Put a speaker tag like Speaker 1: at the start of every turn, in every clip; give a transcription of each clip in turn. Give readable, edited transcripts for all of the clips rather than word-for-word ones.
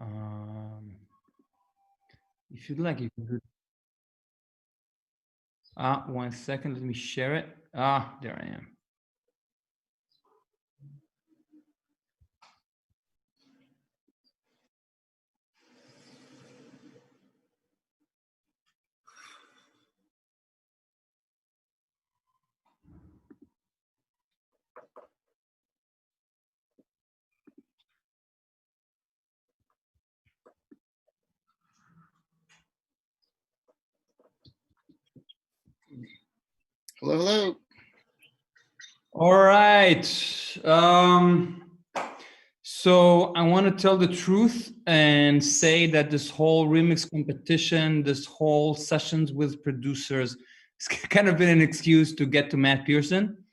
Speaker 1: Um, if you'd like, you can do. 1 second. Let me share it. There I am.
Speaker 2: Hello, hello.
Speaker 1: All right. So I want to tell the truth and say that this whole remix competition, this whole sessions with producers, it's kind of been an excuse to get to Matt Pierson.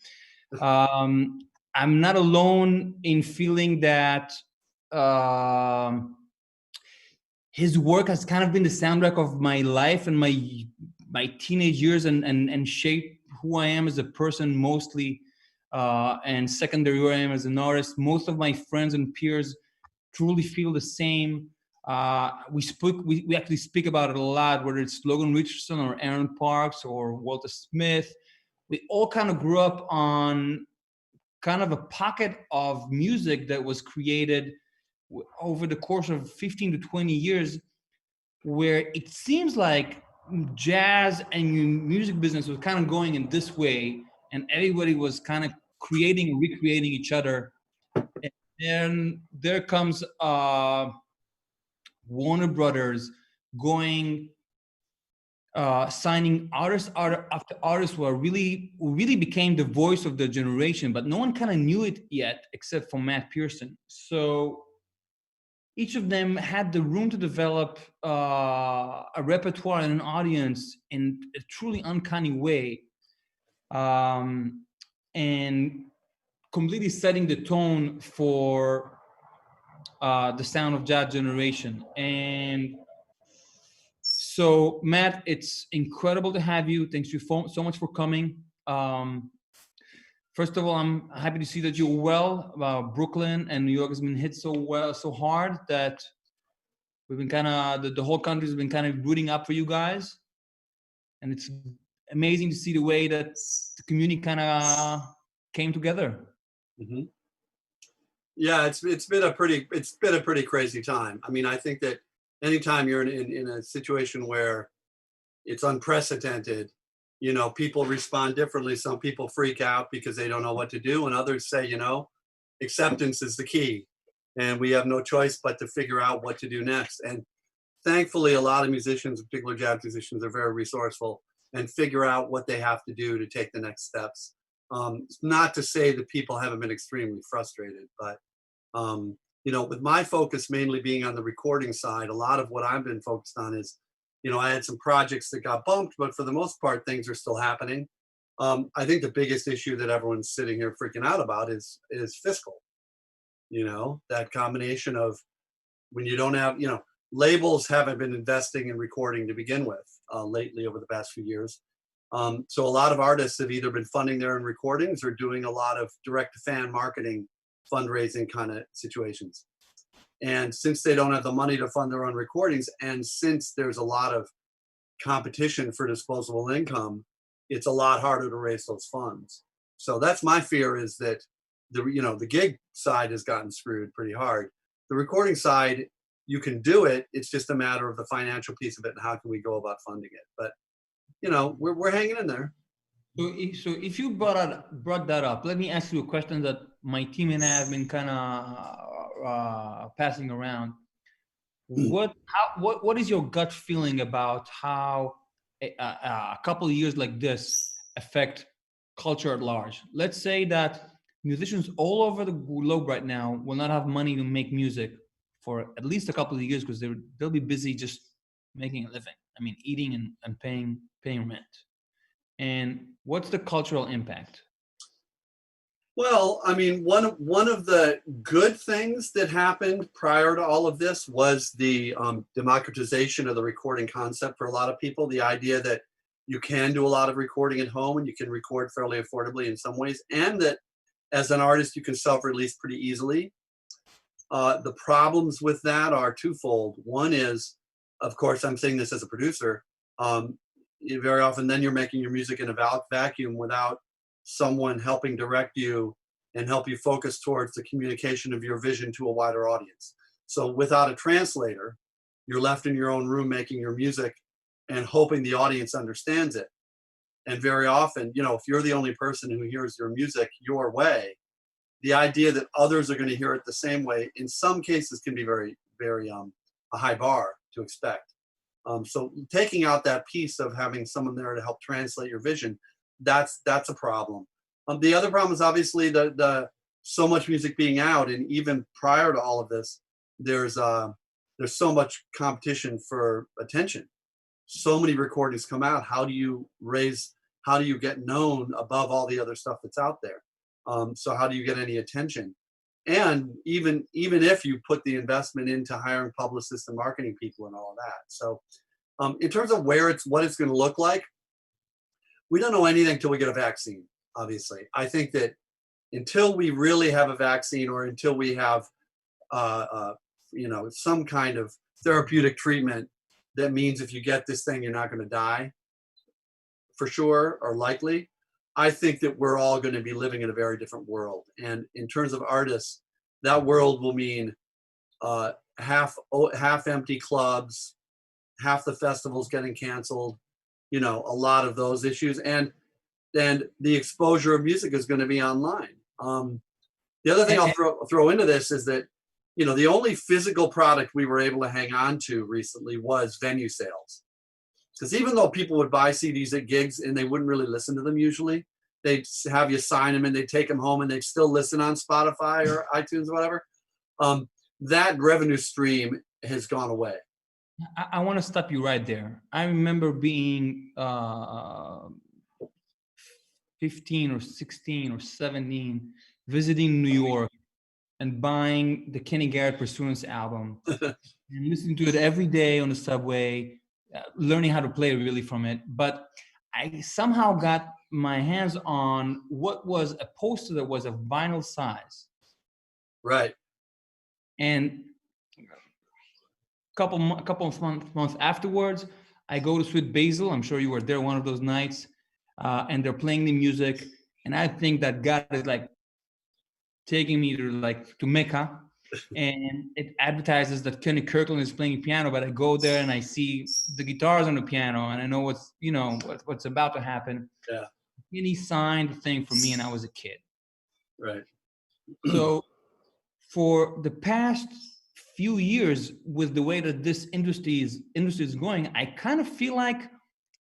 Speaker 1: I'm not alone in feeling that his work has kind of been the soundtrack of my life and my teenage years, and shaped who I am as a person mostly, and secondary who I am as an artist. Most of my friends and peers truly feel the same. We actually speak about it a lot, whether it's Logan Richardson or Aaron Parks or Walter Smith. We all kind of grew up on kind of a pocket of music that was created over the course of 15 to 20 years, where it seems like jazz and music business was kind of going in this way, and everybody was kind of creating and recreating each other. And then there comes Warner Brothers going, signing artist after artist who really became the voice of the generation, but no one kind of knew it yet except for Matt Pierson. So each of them had the room to develop a repertoire and an audience in a truly uncanny way, and completely setting the tone for the sound of jazz generation. And so, Matt, it's incredible to have you. Thanks you so much for coming. First of all, I'm happy to see that you're well. Brooklyn and New York has been hit so hard that we've been kind of the whole country has been kind of rooting up for you guys, and it's amazing to see the way that the community kind of came together.
Speaker 3: Mm-hmm. Yeah, it's been a pretty crazy time. I mean, I think that anytime you're in a situation where it's unprecedented, you know, people respond differently. Some people freak out because they don't know what to do, and others say, you know, acceptance is the key, and we have no choice but to figure out what to do next. And thankfully, a lot of musicians, particularly jazz musicians, are very resourceful and figure out what they have to do to take the next steps. It's not to say that people haven't been extremely frustrated, but you know, with my focus mainly being on the recording side, a lot of what I've been focused on is, you know, I had some projects that got bumped, but for the most part, things are still happening. I think the biggest issue that everyone's sitting here freaking out about is fiscal. You know, that combination of when you don't have, you know, labels haven't been investing in recording to begin with lately over the past few years. So a lot of artists have either been funding their own recordings or doing a lot of direct to fan marketing, fundraising kind of situations. And since they don't have the money to fund their own recordings, and since there's a lot of competition for disposable income, it's a lot harder to raise those funds. So that's my fear, is that the gig side has gotten screwed pretty hard. The recording side, you can do it. It's just a matter of the financial piece of it and how can we go about funding it. But you know, we're hanging in there.
Speaker 1: So if you brought that up, let me ask you a question that my team and I have been kind of passing around. What is your gut feeling about how a couple of years like this affect culture at large? Let's say that musicians all over the globe right now will not have money to make music for at least a couple of years because they'll be busy just making a living. I mean, eating and paying rent. And what's the cultural impact?
Speaker 3: Well, I mean, one of the good things that happened prior to all of this was the democratization of the recording concept for a lot of people. The idea that you can do a lot of recording at home and you can record fairly affordably in some ways, and that as an artist you can self-release pretty easily. The problems with that are twofold. One is, of course, I'm saying this as a producer, very often then you're making your music in a vacuum without someone helping direct you and help you focus towards the communication of your vision to a wider audience. So without a translator, you're left in your own room making your music and hoping the audience understands it. And very often, if you're the only person who hears your music your way, the idea that others are going to hear it the same way, in some cases, can be very, very a high bar to expect. So taking out that piece of having someone there to help translate your vision, that's a problem. The other problem is obviously the so much music being out, and even prior to all of this, there's so much competition for attention. So many recordings come out. How do you get known above all the other stuff that's out there? So how do you get any attention? And even if you put the investment into hiring publicists and marketing people and all of that. So in terms of what it's going to look like, we don't know anything until we get a vaccine, obviously. I think that until we really have a vaccine, or until we have some kind of therapeutic treatment that means if you get this thing, you're not going to die, for sure, or likely, I think that we're all going to be living in a very different world. And in terms of artists, that world will mean half empty clubs, half the festivals getting canceled, a lot of those issues. And then the exposure of music is going to be online. The other thing I'll throw into this is that, the only physical product we were able to hang on to recently was venue sales. Because even though people would buy CDs at gigs and they wouldn't really listen to them usually, they'd have you sign them and they'd take them home and they'd still listen on Spotify or iTunes or whatever. That revenue stream has gone away.
Speaker 1: I want to stop you right there. I remember being 15 or 16 or 17, visiting New York and buying the Kenny Garrett Pursuance album and listening to it every day on the subway, learning how to play really from it. But I somehow got my hands on what was a poster that was of vinyl size.
Speaker 3: Right.
Speaker 1: And couple of months afterwards, I go to Sweet Basil. I'm sure you were there one of those nights, and they're playing the music. And I think that God is like taking me to Mecca, and it advertises that Kenny Kirkland is playing piano. But I go there and I see the guitars on the piano, and I know what's about to happen.
Speaker 3: Yeah.
Speaker 1: And he signed the thing for me, and I was a kid.
Speaker 3: Right.
Speaker 1: So for the past few years, with the way that this industry is going, I kind of feel like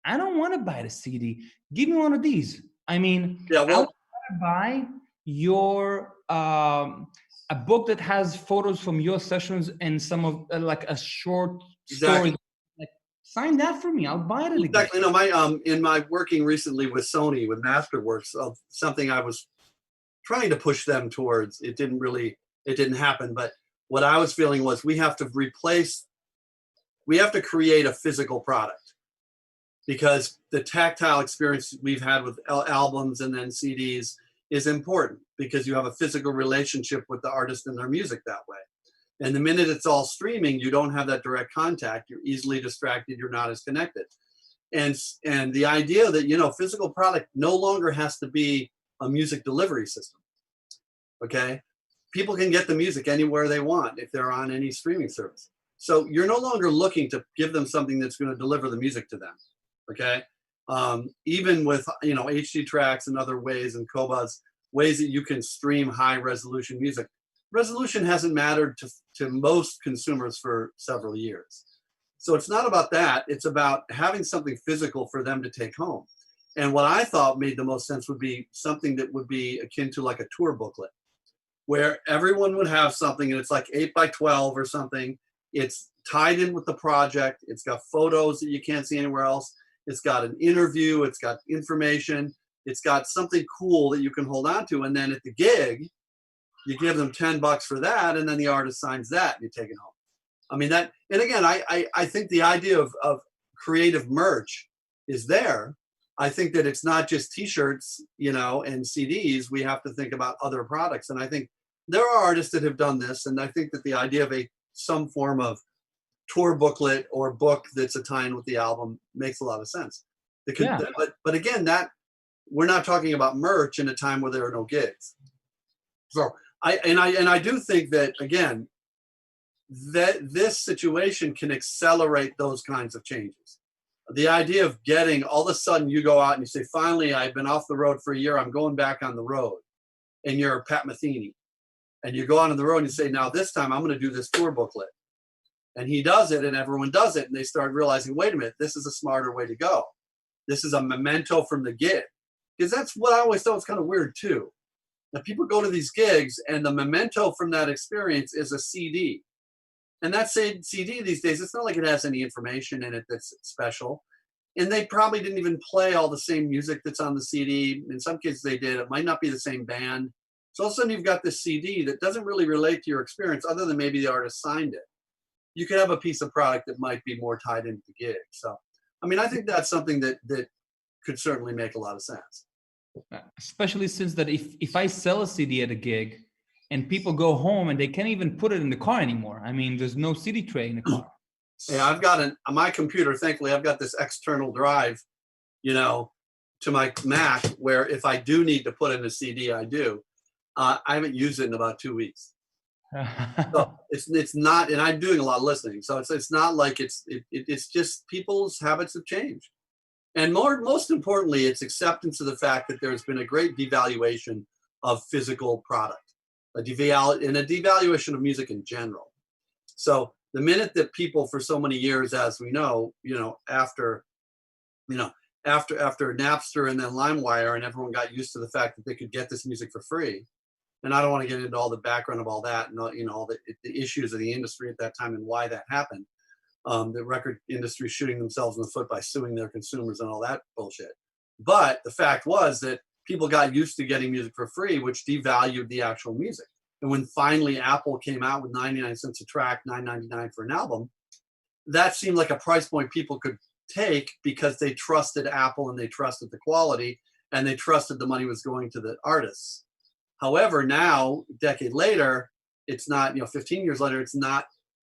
Speaker 1: I don't want to buy the CD. Give me one of these. I mean,
Speaker 3: yeah, well,
Speaker 1: I want to buy your a book that has photos from your sessions and some of like a short
Speaker 3: exactly.
Speaker 1: story. Like, sign that for me. I'll buy it
Speaker 3: exactly.
Speaker 1: again.
Speaker 3: My in my working recently with Sony with Masterworks, of something I was trying to push them towards. It didn't happen, but what I was feeling was we have to create a physical product, because the tactile experience we've had with albums and then CDs is important, because you have a physical relationship with the artist and their music that way. And the minute it's all streaming, you don't have that direct contact. You're easily distracted. You're not as connected. And the idea that, physical product no longer has to be a music delivery system. Okay. People can get the music anywhere they want if they're on any streaming service. So you're no longer looking to give them something that's going to deliver the music to them. Okay. Even with, HD tracks and other ways, and Qobuz, ways that you can stream high resolution music. Resolution hasn't mattered to most consumers for several years. So it's not about that. It's about having something physical for them to take home. And what I thought made the most sense would be something that would be akin to like a tour booklet, where everyone would have something, and it's like 8x12 or something. It's tied in with the project. It's got photos that you can't see anywhere else. It's got an interview. It's got information. It's got something cool that you can hold on to. And then at the gig, you give them $10 for that, and then the artist signs that, and you take it home. I mean, that, and again, I think the idea of creative merch is there. I think that it's not just T-shirts, and CDs. We have to think about other products. And I think there are artists that have done this, and I think that the idea of some form of tour booklet or book that's a tie-in with the album makes a lot of sense.
Speaker 1: Yeah.
Speaker 3: But again, that we're not talking about merch in a time where there are no gigs. So I do think that, again, that this situation can accelerate those kinds of changes. The idea of getting, all of a sudden you go out and you say, finally, I've been off the road for a year, I'm going back on the road, and you're Pat Metheny, and you go out on the road and you say, now this time I'm going to do this tour booklet. And he does it, and everyone does it, and they start realizing, wait a minute, this is a smarter way to go. This is a memento from the gig. Because that's what I always thought was kind of weird too. Now people go to these gigs, and the memento from that experience is a CD. And that CD these days, it's not like it has any information in it that's special. And they probably didn't even play all the same music that's on the CD. In some cases they did. It might not be the same band. So all of a sudden you've got this CD that doesn't really relate to your experience other than maybe the artist signed it. You could have a piece of product that might be more tied into the gig. So, I mean, I think that's something that could certainly make a lot of sense.
Speaker 1: Especially since that if I sell a CD at a gig and people go home and they can't even put it in the car anymore. I mean, there's no CD tray in the car.
Speaker 3: Yeah, I've got on my computer, thankfully, I've got this external drive, to my Mac, where if I do need to put in a CD, I do. I haven't used it in about 2 weeks. So it's not, and I'm doing a lot of listening, so it's not like it's just people's habits have changed, and most importantly, it's acceptance of the fact that there's been a great devaluation of physical product, a devaluation of music in general. So the minute that people, for so many years, as we know, after Napster and then LimeWire, and everyone got used to the fact that they could get this music for free. And I don't want to get into all the background of all that and all the issues of the industry at that time and why that happened. The record industry shooting themselves in the foot by suing their consumers and all that bullshit. But the fact was that people got used to getting music for free, which devalued the actual music. And when finally Apple came out with 99 cents a track, $9.99 for an album, that seemed like a price point people could take because they trusted Apple and they trusted the quality and they trusted the money was going to the artists. However, now, a decade later, it's not, 15 years later, it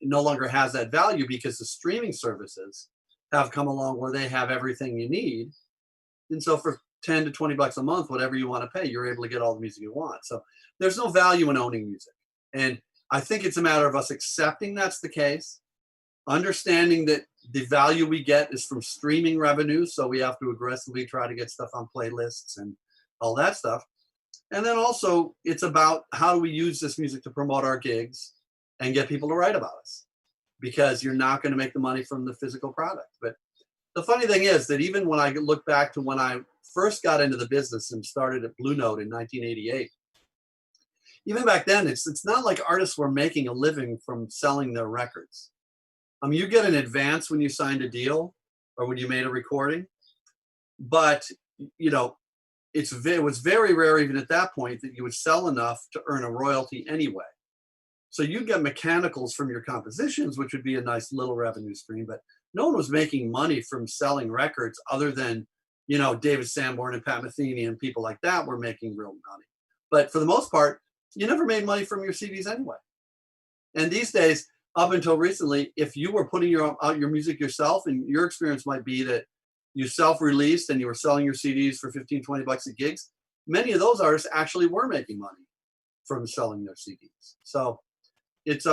Speaker 3: no longer has that value because the streaming services have come along where they have everything you need. And so for 10 to 20 bucks a month, whatever you want to pay, you're able to get all the music you want. So there's no value in owning music. And I think it's a matter of us accepting that's the case, understanding that the value we get is from streaming revenue. So we have to aggressively try to get stuff on playlists and all that stuff. And then also it's about how do we use this music to promote our gigs and get people to write about us, because you're not going to make the money from the physical product. But the funny thing is that even when I look back to when I first got into the business and started at Blue Note in 1988, even back then, it's not like artists were making a living from selling their records. I mean, you get an advance when you signed a deal or when you made a recording, but it was very rare even at that point that you would sell enough to earn a royalty anyway. So you get mechanicals from your compositions, which would be a nice little revenue stream, but no one was making money from selling records other than, David Sanborn and Pat Metheny and people like that were making real money. But for the most part, you never made money from your CDs anyway. And these days, up until recently, if you were putting out your music yourself, and your experience might be that you self-released and you were selling your CDs for 15, 20 bucks at gigs, many of those artists actually were making money from selling their CDs. So it's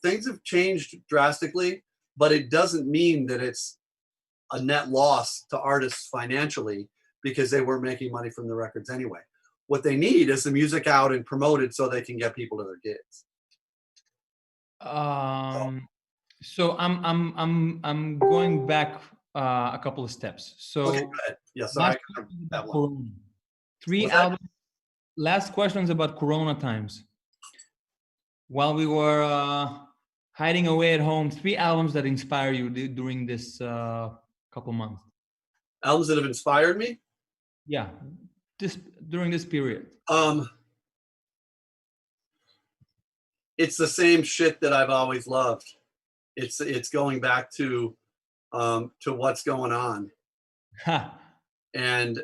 Speaker 3: things have changed drastically, but it doesn't mean that it's a net loss to artists financially because they weren't making money from the records anyway. What they need is the music out and promoted so they can get people to their gigs.
Speaker 1: So I'm going back a couple of steps. So
Speaker 3: okay, go ahead. Yeah, sorry. That one.
Speaker 1: Three albums. Last question is about Corona times. While we were hiding away at home, 3 albums that inspire you during this couple months.
Speaker 3: Albums that have inspired me?
Speaker 1: Yeah, during this period.
Speaker 3: It's the same shit that I've always loved. It's going back to What's Going On. And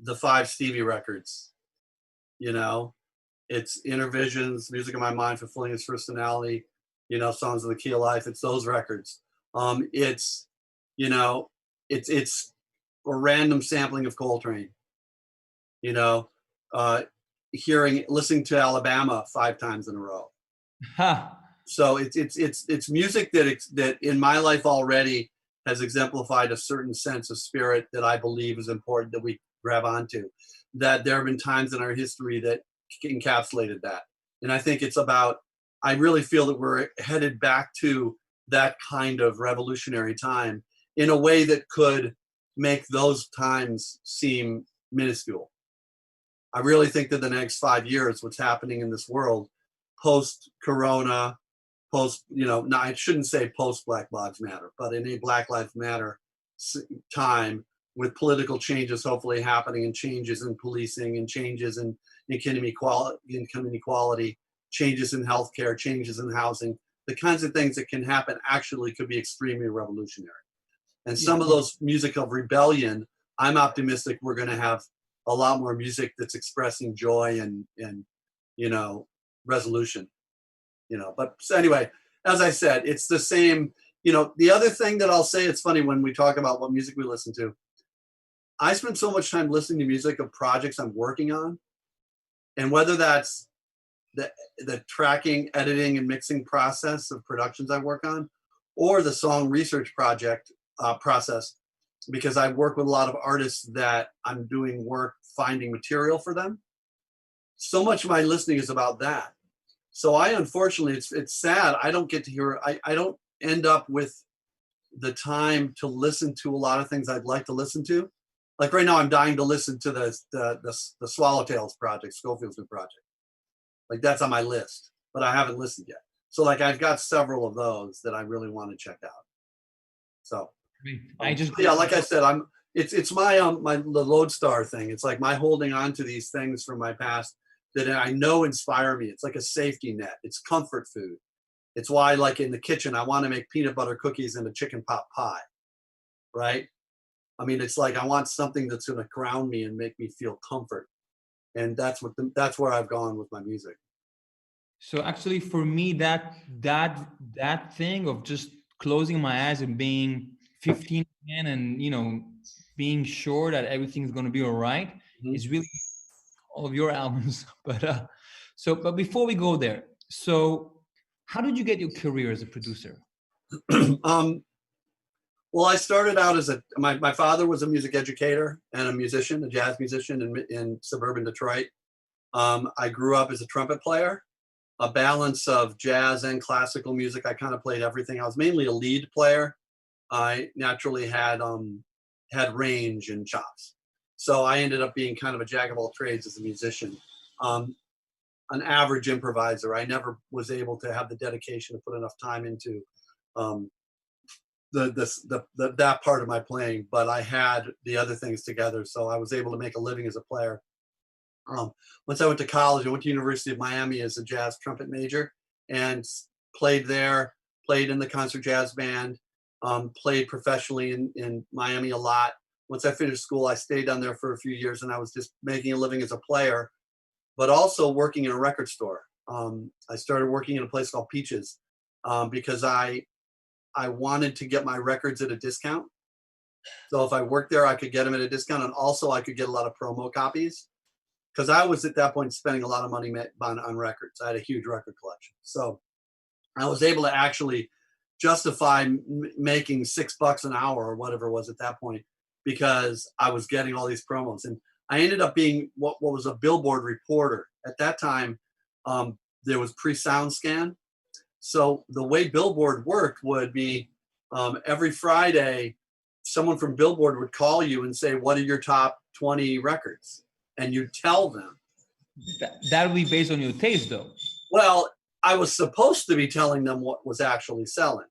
Speaker 3: the 5 Stevie records, It's Inner Visions, Music of My Mind, Fulfilling Its Personality, you know, Songs of the Key of Life. It's those records. It's, you know, it's a random sampling of Coltrane, you know, uh, listening to Alabama 5 times in a row.
Speaker 1: Ha.
Speaker 3: So it's music that in my life already has exemplified a certain sense of spirit that I believe is important that we grab onto. That there have been times in our history that encapsulated that, and I think it's about. I really feel that we're headed back to that kind of revolutionary time in a way that could make those times seem minuscule. I really think that the next 5 years, what's happening in this world, post Corona, post, you know, no, I shouldn't say post Black Lives Matter, but in a Black Lives Matter time, with political changes hopefully happening, and changes in policing, and changes in income inequality, changes in healthcare, changes in housing, the kinds of things that can happen actually could be extremely revolutionary. And
Speaker 1: Yeah.
Speaker 3: some of those music of rebellion, I'm optimistic we're going to have a lot more music that's expressing joy and you know, resolution. You know, but so anyway, as I said, it's the same. You know, the other thing that I'll say, it's funny when we talk about what music we listen to. I spend so much time listening to music of projects I'm working on, and whether that's the tracking, editing, and mixing process of productions I work on, or the song research project process, because I work with a lot of artists that I'm doing work finding material for them. So much of my listening is about that. So I, unfortunately, it's sad. I don't get to hear. I don't end up with the time to listen to a lot of things I'd like to listen to. Like right now, I'm dying to listen to the Swallowtails project, Schofield's new project. Like that's on my list, but I haven't listened yet. So like I've got several of those that I really want to check out. So
Speaker 1: I just
Speaker 3: yeah, like I said, it's my the Lodestar thing. It's like my holding on to these things from my past that I know inspire me. It's like a safety net. It's comfort food. It's why, like in the kitchen, I want to make peanut butter cookies and a chicken pot pie, right? I mean, it's like I want something that's going to ground me and make me feel comfort, and that's where I've gone with my music.
Speaker 1: So actually, for me, that thing of just closing my eyes and being 15 again, and being sure that everything's going to be all right,
Speaker 3: Mhm.
Speaker 1: is really all of your albums. But before we go there, so how did you get your career as a producer?
Speaker 3: Well, I started out as my father was a music educator and a musician, a jazz musician in suburban Detroit. I grew up as a trumpet player, a balance of jazz and classical music. I kind of played everything. I was mainly a lead player. I naturally had range and chops. So I ended up being kind of a jack of all trades as a musician. An average improviser. I never was able to have the dedication to put enough time into that part of my playing, but I had the other things together, so I was able to make a living as a player. Once I went to college, I went to University of Miami as a jazz trumpet major and played there, played in the concert jazz band, played professionally in Miami a lot. Once I finished school, I stayed down there for a few years, and I was just making a living as a player, but also working in a record store. I started working in a place called Peaches because I wanted to get my records at a discount. So if I worked there, I could get them at a discount, and also I could get a lot of promo copies because I was at that point spending a lot of money on records. I had a huge record collection, so I was able to actually justify making $6 an hour or whatever it was at that point because I was getting all these promos, and I ended up being what was a Billboard reporter at that time. There was pre-sound scan. So the way Billboard worked would be every Friday, someone from Billboard would call you and say, "What are your top 20 records?" And you tell them.
Speaker 1: That would be based on your taste, though.
Speaker 3: Well, I was supposed to be telling them what was actually selling.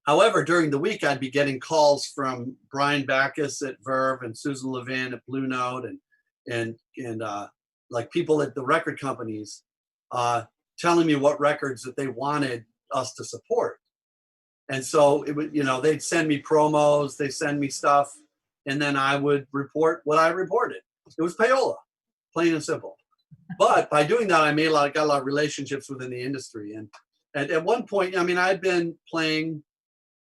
Speaker 3: However, during the week, I'd be getting calls from Brian Backus at Verve and Susan Levin at Blue Note and like people at the record companies telling me what records that they wanted us to support. And so it would, they'd send me promos, they send me stuff, and then I would report what I reported. It was payola, plain and simple. But by doing that, got a lot of relationships within the industry. And at one point, I mean, I'd been playing,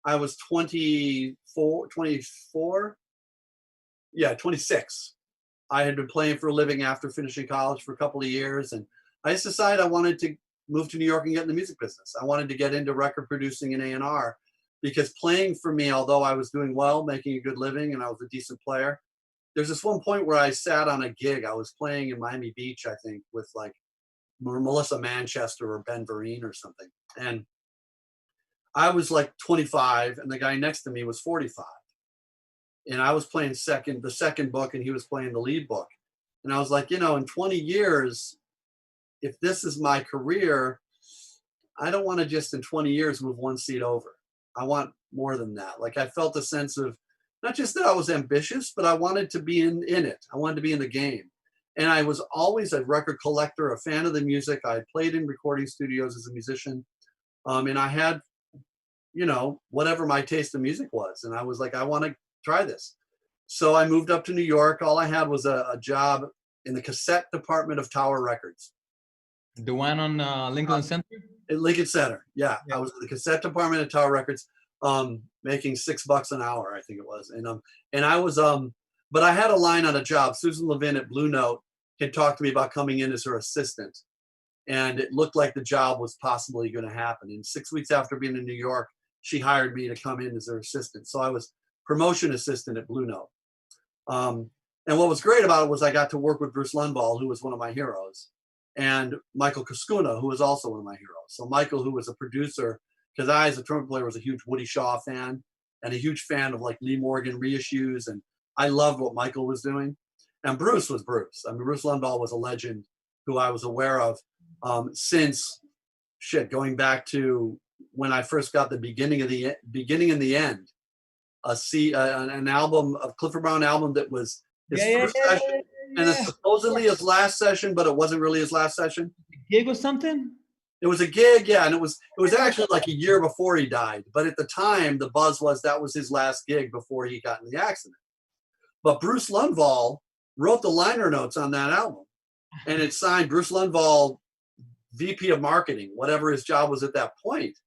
Speaker 3: I was 24, yeah, 26. I had been playing for a living after finishing college for a couple of years. And I just decided I wanted to move to New York and get in the music business. I wanted to get into record producing and A&R because playing for me, although I was doing well, making a good living, and I was a decent player, there's this one point where I sat on a gig. I was playing in Miami Beach, I think, with like Melissa Manchester or Ben Vereen or something. And I was like 25 and the guy next to me was 45. And I was playing the second book and he was playing the lead book. And I was like, you know, in 20 years, if this is my career, I don't want to just in 20 years move one seat over. I want more than that. Like I felt a sense of not just that I was ambitious, but I wanted to be in it. I wanted to be in the game. And I was always a record collector, a fan of the music. I played in recording studios as a musician. And I had, you know, whatever my taste of music was. And I was like, I want to try this. So I moved up to New York. All I had was a job in the cassette department of Tower Records.
Speaker 1: The one on Lincoln Center?
Speaker 3: At Lincoln Center, yeah. I was in the cassette department of Tower Records, making $6 an hour, I think it was. And I was, but I had a line on a job. Susan Levin at Blue Note had talked to me about coming in as her assistant. And it looked like the job was possibly going to happen. And 6 weeks after being in New York, she hired me to come in as her assistant. So I was promotion assistant at Blue Note. And what was great about it was I got to work with Bruce Lundvall, who was one of my heroes, and Michael Kuskuna, who was also one of my heroes. So Michael, who was a producer, because I, as a trumpet player, was a huge Woody Shaw fan and a huge fan of like Lee Morgan reissues. And I loved what Michael was doing. And Bruce was Bruce. I mean, Bruce Lundvall was a legend who I was aware of since going back to when I first got the beginning and the end, an album of Clifford Brown album that was his first session, and it's supposedly his last session, but it wasn't really his last session.
Speaker 1: Gig or something?
Speaker 3: It was a gig, yeah, and it was actually like a year before he died. But at the time, the buzz was that was his last gig before he got in the accident. But Bruce Lundvall wrote the liner notes on that album, and it signed Bruce Lundvall, VP of marketing, whatever his job was at that point.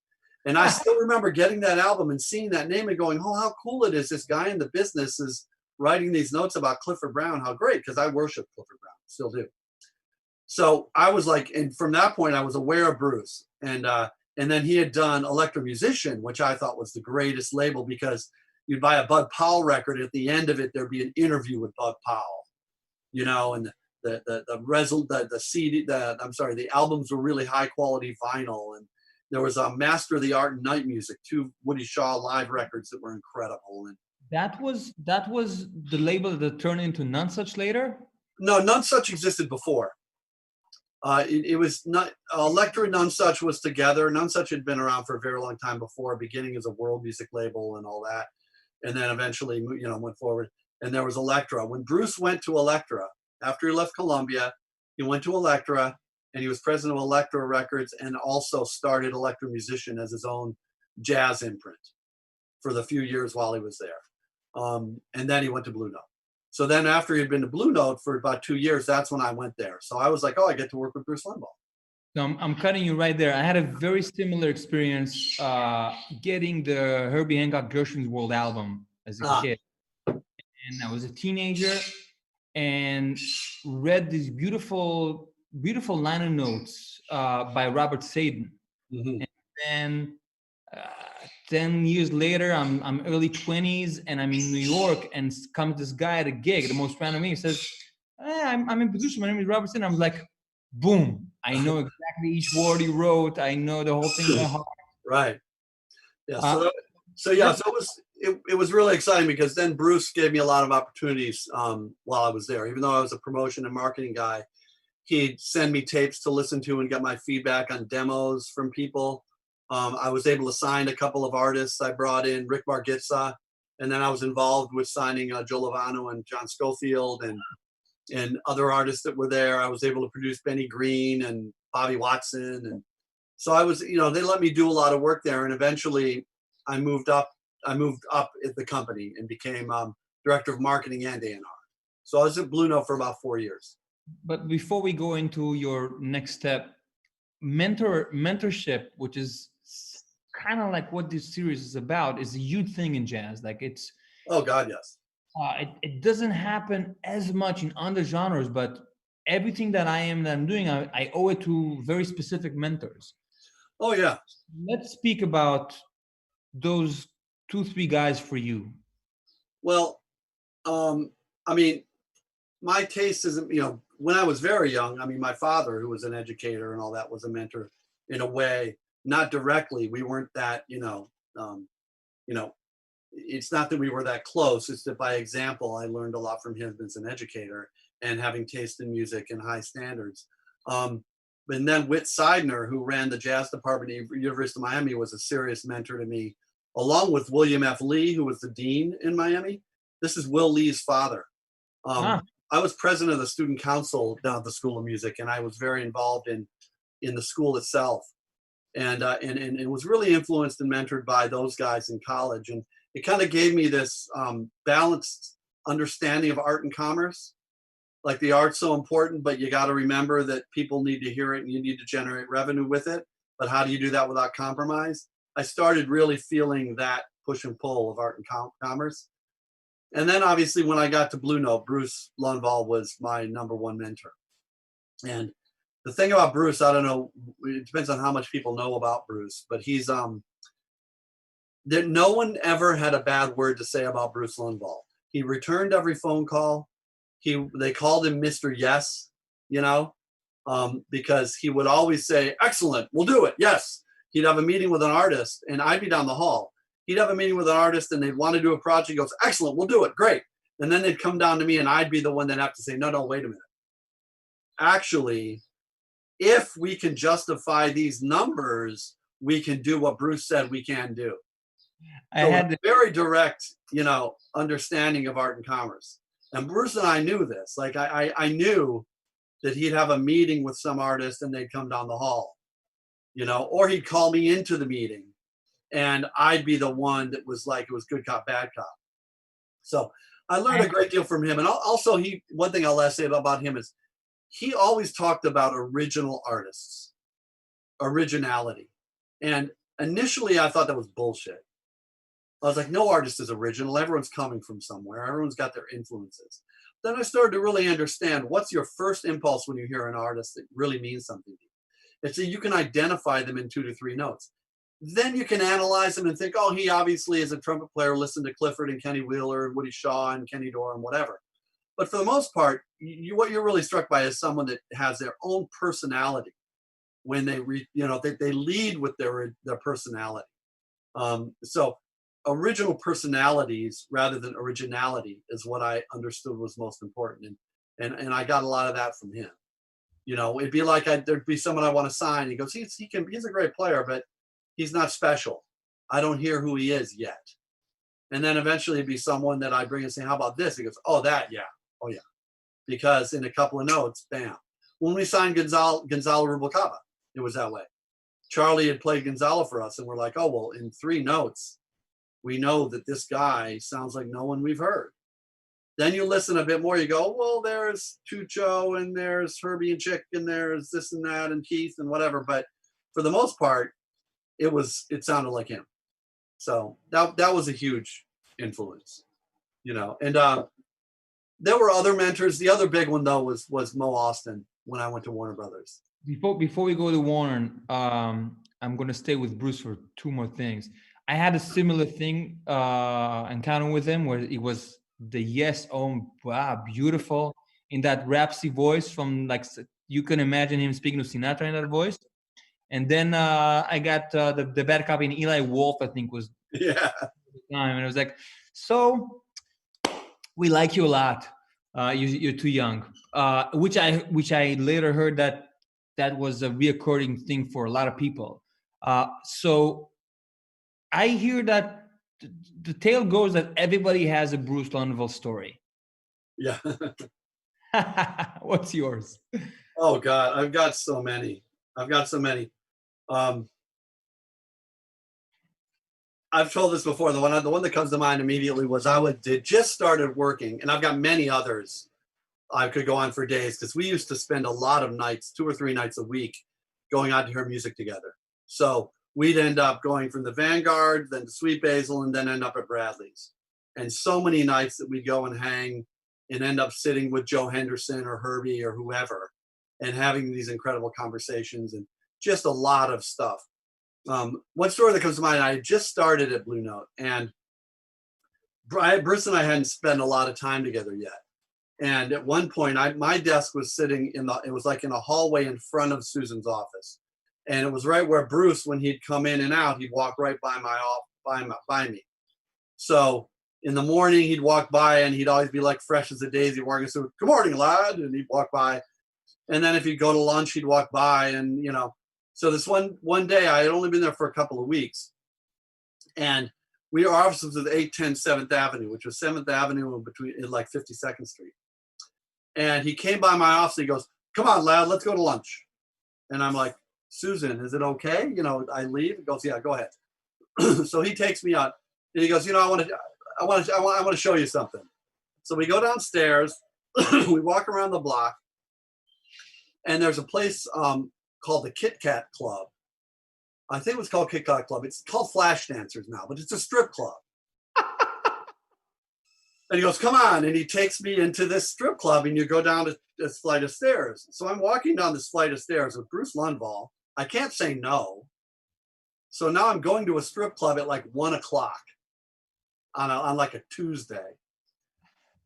Speaker 3: And I still remember getting that album and seeing that name and going, oh, how cool it is. This guy in the business is writing these notes about Clifford Brown. How great, because I worship Clifford Brown, still do. So I was like, and from that point, I was aware of Bruce. And then he had done Electro Musician, which I thought was the greatest label because you'd buy a Bud Powell record. At the end of it, there'd be an interview with Bud Powell, you know, and the albums were really high quality vinyl. And there was a Master of the Art in Night Music, 2 Woody Shaw live records that were incredible. And
Speaker 1: that was the label that turned into None Such later?
Speaker 3: No, None Such existed before. It was not Elektra and None Such was together. None Such had been around for a very long time before, beginning as a world music label and all that, and then eventually, you know, went forward. And there was Elektra. When Bruce went to Elektra after he left Columbia, he went to Elektra. And he was president of Elektra Records and also started Electro Musician as his own jazz imprint for the few years while he was there. And then he went to Blue Note. So then after he had been to Blue Note for about 2 years, that's when I went there. So I was like, oh, I get to work with Bruce Lundvall.
Speaker 1: So I'm cutting you right there. I had a very similar experience getting the Herbie Hancock Gershwin's World album as a kid. And I was a teenager and read these beautiful liner notes by Robert Sadin.
Speaker 3: Mm-hmm.
Speaker 1: And then 10 years later, I'm early 20s and I'm in New York, and comes this guy at a gig, the most random thing. He says, I'm in producer. My name is Robert Sadin. I'm like, boom. I know exactly each word he wrote. I know the whole thing by heart.
Speaker 3: Right. Yeah. So it was really exciting because then Bruce gave me a lot of opportunities while I was there. Even though I was a promotion and marketing guy, he'd send me tapes to listen to and get my feedback on demos from people. I was able to sign a couple of artists. I brought in Rick Margitza, and then I was involved with signing Joe Lovano and John Schofield and other artists that were there. I was able to produce Benny Green and Bobby Watson. And so I was, you know, they let me do a lot of work there. And eventually I moved up at the company and became director of marketing and A&R. So I was at Blue Note for about 4 years.
Speaker 1: But before we go into your next step, mentorship, which is kind of like what this series is about, is a huge thing in jazz. Like it's
Speaker 3: Oh God, yes.
Speaker 1: it doesn't happen as much in other genres, but everything that I'm doing, I owe it to very specific mentors.
Speaker 3: Oh yeah.
Speaker 1: Let's speak about those two, three guys for you.
Speaker 3: Well, I mean, my taste isn't, when I was very young, I mean, my father, who was an educator and all that, was a mentor in a way, not directly. We weren't that, you know, it's not that we were that close. It's that by example, I learned a lot from him as an educator and having taste in music and high standards. Um, and then Whit Seidner, who ran the jazz department at University of Miami, was a serious mentor to me, along with William F. Lee, who was the dean in Miami. This is Will Lee's father.
Speaker 1: Ah,
Speaker 3: I was president of the student council down at the School of Music, and I was very involved in the school itself, and it was really influenced and mentored by those guys in college, and it kind of gave me this balanced understanding of art and commerce. Like the art's so important, but you got to remember that people need to hear it, and you need to generate revenue with it. But how do you do that without compromise? I started really feeling that push and pull of art and commerce. And then obviously when I got to Blue Note, Bruce Lundvall was my number one mentor. And the thing about Bruce, I don't know, it depends on how much people know about Bruce, but he's that no one ever had a bad word to say about Bruce Lundvall. He returned every phone call. They called him Mr. Yes, because he would always say, "Excellent, we'll do it. Yes." He'd have a meeting with an artist, and I'd be down the hall. He'd have a meeting with an artist, and they'd want to do a project. He goes, "Excellent, we'll do it. Great." And then they'd come down to me, and I'd be the one that have to say, "No, no, wait a minute. Actually, if we can justify these numbers, we can do what Bruce said we can do."
Speaker 1: I
Speaker 3: So a
Speaker 1: had
Speaker 3: very direct, understanding of art and commerce. And Bruce and I knew this. Like I knew that he'd have a meeting with some artist and they'd come down the hall, or he'd call me into the meeting and I'd be the one that was like, it was good cop, bad cop. So I learned a great deal from him. And also one thing I'll say about him is he always talked about original artists, originality. And initially I thought that was bullshit. I was like, no artist is original. Everyone's coming from somewhere. Everyone's got their influences. Then I started to really understand what's your first impulse when you hear an artist that really means something to you. And so you can identify them in 2 to 3 notes. Then you can analyze them and think, oh, he obviously is a trumpet player, listened to Clifford and Kenny Wheeler and Woody Shaw and Kenny Dorham and whatever. But for the most part, what you're really struck by is someone that has their own personality when they lead with their personality. So original personalities rather than originality is what I understood was most important. And I got a lot of that from him. It'd be like there'd be someone I want to sign. He goes, he's a great player, but he's not special. I don't hear who he is yet. And then eventually it'd be someone that I bring and say, how about this? He goes, oh, that, yeah. Oh, yeah. Because in a couple of notes, bam. When we signed Gonzalo Rubalcaba, it was that way. Charlie had played Gonzalo for us, and we're like, oh, well, in 3 notes, we know that this guy sounds like no one we've heard. Then you listen a bit more, you go, well, there's Tucho, and there's Herbie and Chick, and there's this and that, and Keith, and whatever. But for the most part, it sounded like him. So that was a huge influence, And there were other mentors. The other big one though was Mo Austin when I went to Warner Brothers.
Speaker 1: Before we go to Warner, I'm going to stay with Bruce for 2 more things. I had a similar thing encounter with him where it was the yes, oh, wow, beautiful in that rapsy voice from like you can imagine him speaking to Sinatra in that voice. And then I got the bad copy in Eli Wolf, I think was
Speaker 3: Yeah.
Speaker 1: time, and it was like, so we like you a lot. You're too young, which I later heard that was a reoccurring thing for a lot of people. So I hear that the tale goes that everybody has a Bruce Lundvall story.
Speaker 3: Yeah.
Speaker 1: What's yours?
Speaker 3: Oh God, I've got so many. I've told this before. The one that comes to mind immediately was I just started working, and I've got many others I could go on for days because we used to spend a lot of nights, 2 or 3 nights a week, going out to hear music together. So we'd end up going from the Vanguard, then to Sweet Basil, and then end up at Bradley's. And so many nights that we'd go and hang and end up sitting with Joe Henderson or Herbie or whoever and having these incredible conversations and just a lot of stuff. One story that comes to mind, I had just started at Blue Note, and Bruce and I hadn't spent a lot of time together yet. And at one point, my desk was sitting it was like in a hallway in front of Susan's office. And it was right where Bruce, when he'd come in and out, he'd walk right by me. So in the morning, he'd walk by and he'd always be like fresh as a daisy, wearing a suit. Good morning, lad. And he'd walk by. And then if he'd go to lunch, he'd walk by. And, so this one day, I had only been there for a couple of weeks. And our office was at 810 7th Avenue, which was 7th Avenue in like 52nd Street. And he came by my office. And he goes, come on, lad, let's go to lunch. And I'm like, Susan, is it okay? I leave. He goes, yeah, go ahead. So he takes me out and he goes, I want to show you something. So we go downstairs, we walk around the block, and there's a place called the Kit Kat Club. I think it was called Kit Kat Club. It's called Flash Dancers now, but it's a strip club. And he goes, come on. And he takes me into this strip club, and you go down this flight of stairs. So I'm walking down this flight of stairs with Bruce Lundvall. I can't say no. So now I'm going to a strip club at like 1:00 on like a Tuesday.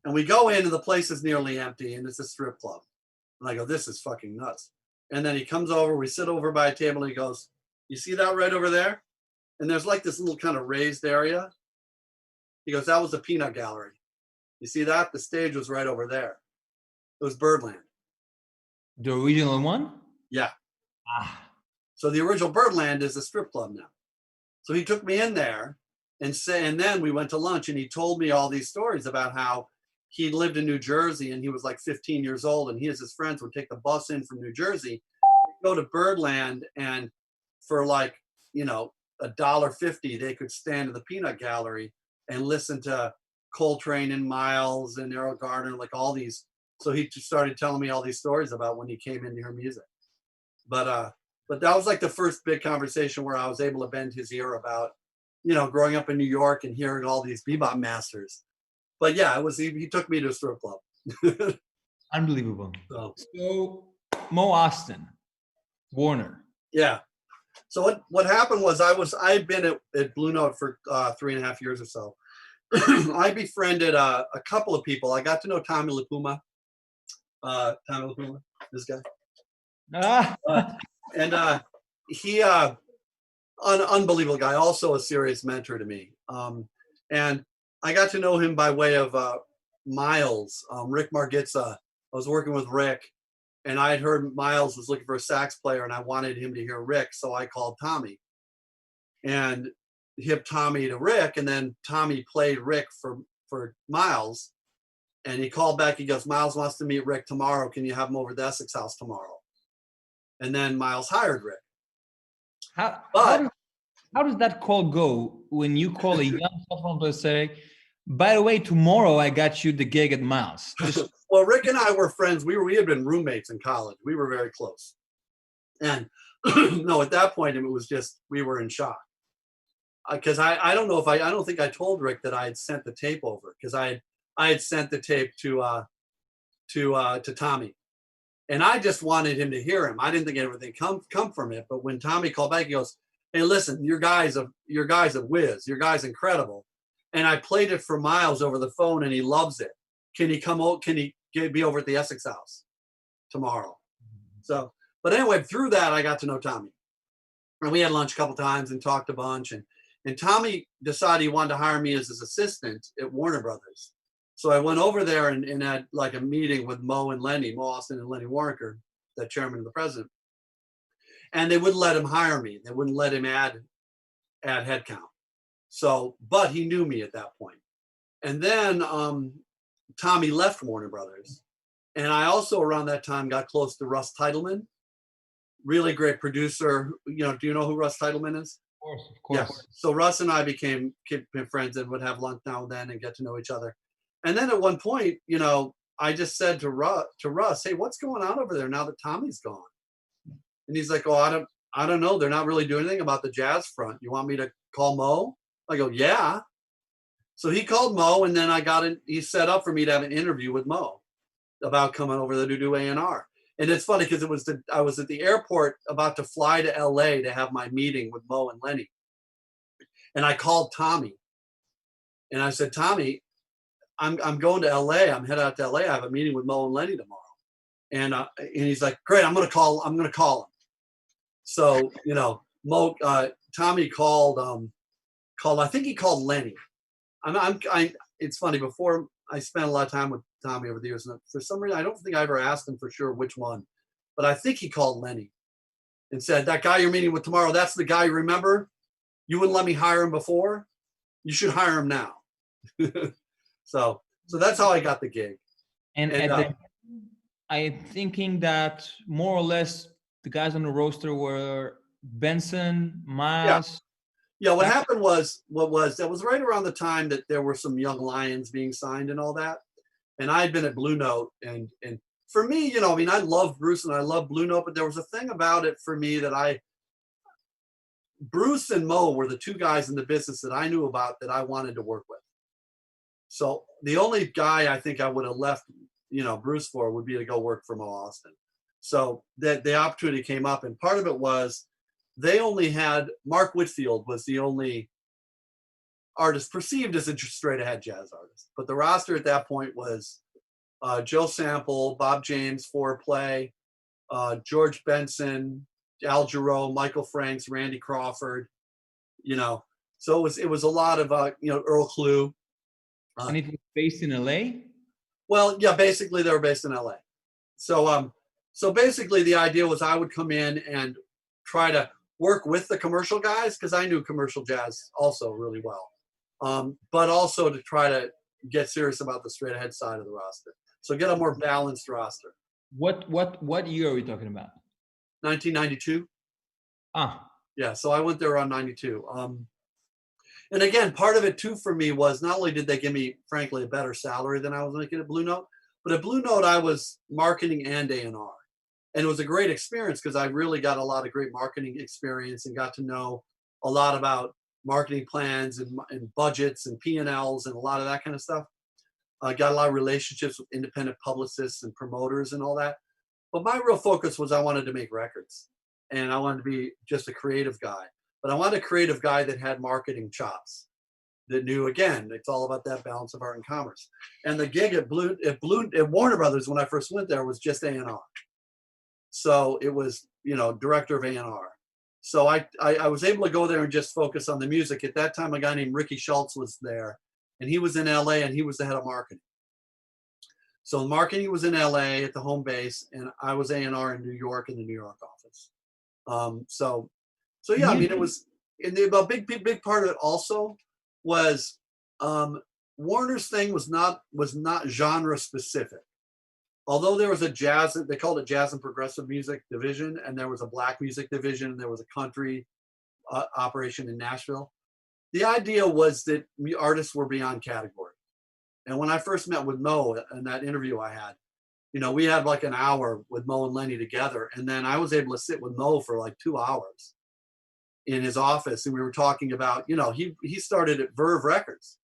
Speaker 3: And we go in, and the place is nearly empty, and it's a strip club. And I go, this is fucking nuts. And then he comes over, we sit over by a table, and he goes, you see that right over there? And there's like this little kind of raised area. He goes, that was the peanut gallery. You see that? The stage was right over there. It was Birdland.
Speaker 1: The original one?
Speaker 3: Yeah.
Speaker 1: Ah.
Speaker 3: So the original Birdland is a strip club now. So he took me in there and then we went to lunch, and he told me all these stories about how he lived in New Jersey and he was like 15 years old, and he and his friends would take the bus in from New Jersey, go to Birdland, and for like, $1.50, they could stand in the peanut gallery and listen to Coltrane and Miles and Errol Garner, like all these. So he just started telling me all these stories about when he came in to hear music. But that was like the first big conversation where I was able to bend his ear about, growing up in New York and hearing all these bebop masters. But yeah, he took me to a strip club.
Speaker 1: Unbelievable. So Mo Austin, Warner.
Speaker 3: Yeah. So what happened was I'd been at Blue Note for 3.5 years or so. I befriended a couple of people. I got to know Tommy LaPuma. This guy. And he, an unbelievable guy, also a serious mentor to me. And I got to know him by way of Miles, Rick Margitza. I was working with Rick, and I had heard Miles was looking for a sax player, and I wanted him to hear Rick, so I called Tommy and hipped Tommy to Rick, and then Tommy played Rick for Miles, and he called back. He goes, Miles wants to meet Rick tomorrow. Can you have him over at the Essex House tomorrow? And then Miles hired Rick.
Speaker 1: How does that call go when you call a young sophomore to say, by the way, tomorrow I got you the gig at Miles?
Speaker 3: Well, Rick and I were friends. We had been roommates in college. We were very close. And no, at that point, it was just, we were in shock. Because I don't think I told Rick that I had sent the tape over, because I had sent the tape to Tommy. And I just wanted him to hear him. I didn't think everything come from it. But when Tommy called back, he goes, hey, listen, your guy's a whiz. Your guy's incredible. And I played it for Miles over the phone, and he loves it. Can he come over? Can he be over at the Essex House tomorrow? So, but anyway, through that, I got to know Tommy. And we had lunch a couple times and talked a bunch. And Tommy decided he wanted to hire me as his assistant at Warner Brothers. So I went over there and had like a meeting with Mo Austin and Lenny Waronker, the chairman and the president. And they wouldn't let him hire me. They wouldn't let him add headcount. So, but he knew me at that point. And then Tommy left Warner Brothers. And I also around that time got close to Russ Titleman, really great producer. Do you know who Russ Titleman is?
Speaker 1: Of course.
Speaker 3: Yeah. So Russ and I became friends and would have lunch now and then and get to know each other. And then at one point, I just said to Russ, hey, what's going on over there now that Tommy's gone? And he's like, oh, I don't know. They're not really doing anything about the jazz front. You want me to call Mo? I go, yeah. So he called Mo, and then he set up for me to have an interview with Mo about coming over there to do A&R. And it's funny because I was at the airport about to fly to LA to have my meeting with Mo and Lenny. And I called Tommy and I said, Tommy, I'm going to LA. I'm headed out to LA. I have a meeting with Mo and Lenny tomorrow. And he's like, great, I'm going to call him. So, Tommy called, I think he called Lenny. It's funny, before I spent a lot of time with Tommy over the years, and for some reason, I don't think I ever asked him for sure which one, but I think he called Lenny and said, that guy you're meeting with tomorrow, that's the guy you remember? You wouldn't let me hire him before? You should hire him now. So that's how I got the gig.
Speaker 1: And I'm thinking that more or less the guys on the roster were Benson, Miles.
Speaker 3: Yeah, what happened was that was right around the time that there were some young lions being signed and all that. And I had been at Blue Note, and for me, I love Bruce and I love Blue Note, but there was a thing about it for me that Bruce and Mo were the two guys in the business that I knew about that I wanted to work with. So the only guy I think I would have left, Bruce for would be to go work for Mo Austin. So that the opportunity came up, and part of it was they only had Mark Whitfield was the only artist perceived as a straight ahead jazz artist. But the roster at that point was Joe Sample, Bob James, Foreplay, George Benson, Al Jarreau, Michael Franks, Randy Crawford, so it was a lot of, Earl Klugh.
Speaker 1: And it was based in LA?
Speaker 3: Well, yeah, basically they were based in LA. So basically the idea was I would come in and try to work with the commercial guys, because I knew commercial jazz also really well. But also to try to get serious about the straight ahead side of the roster. So get a more balanced roster.
Speaker 1: What year are we talking about?
Speaker 3: 1992.
Speaker 1: Ah.
Speaker 3: Yeah, so I went there around 92. And again, part of it too for me was not only did they give me, frankly, a better salary than I was making at Blue Note, but at Blue Note I was marketing and A&R. And it was a great experience because I really got a lot of great marketing experience and got to know a lot about marketing plans and budgets and P&Ls and a lot of that kind of stuff. I got a lot of relationships with independent publicists and promoters and all that. But my real focus was I wanted to make records, and I wanted to be just a creative guy. But I wanted a creative guy that had marketing chops, that knew, again, it's all about that balance of art and commerce. And the gig at Warner Brothers when I first went there was just A&R. So it was, director of A&R. So I was able to go there and just focus on the music. At that time, a guy named Ricky Schultz was there, and he was in LA, and he was the head of marketing. So marketing was in LA at the home base, and I was A&R in New York in the New York office. So yeah, I mean, it was, and a big part of it also was Warner's thing was not genre specific. Although there was a jazz, they called it jazz and progressive music division, and there was a black music division, and there was a country operation in Nashville. The idea was that artists were beyond category. And when I first met with Mo in that interview I had, we had like an hour with Mo and Lenny together, and then I was able to sit with Mo for like 2 hours in his office, and we were talking about, he started at Verve Records.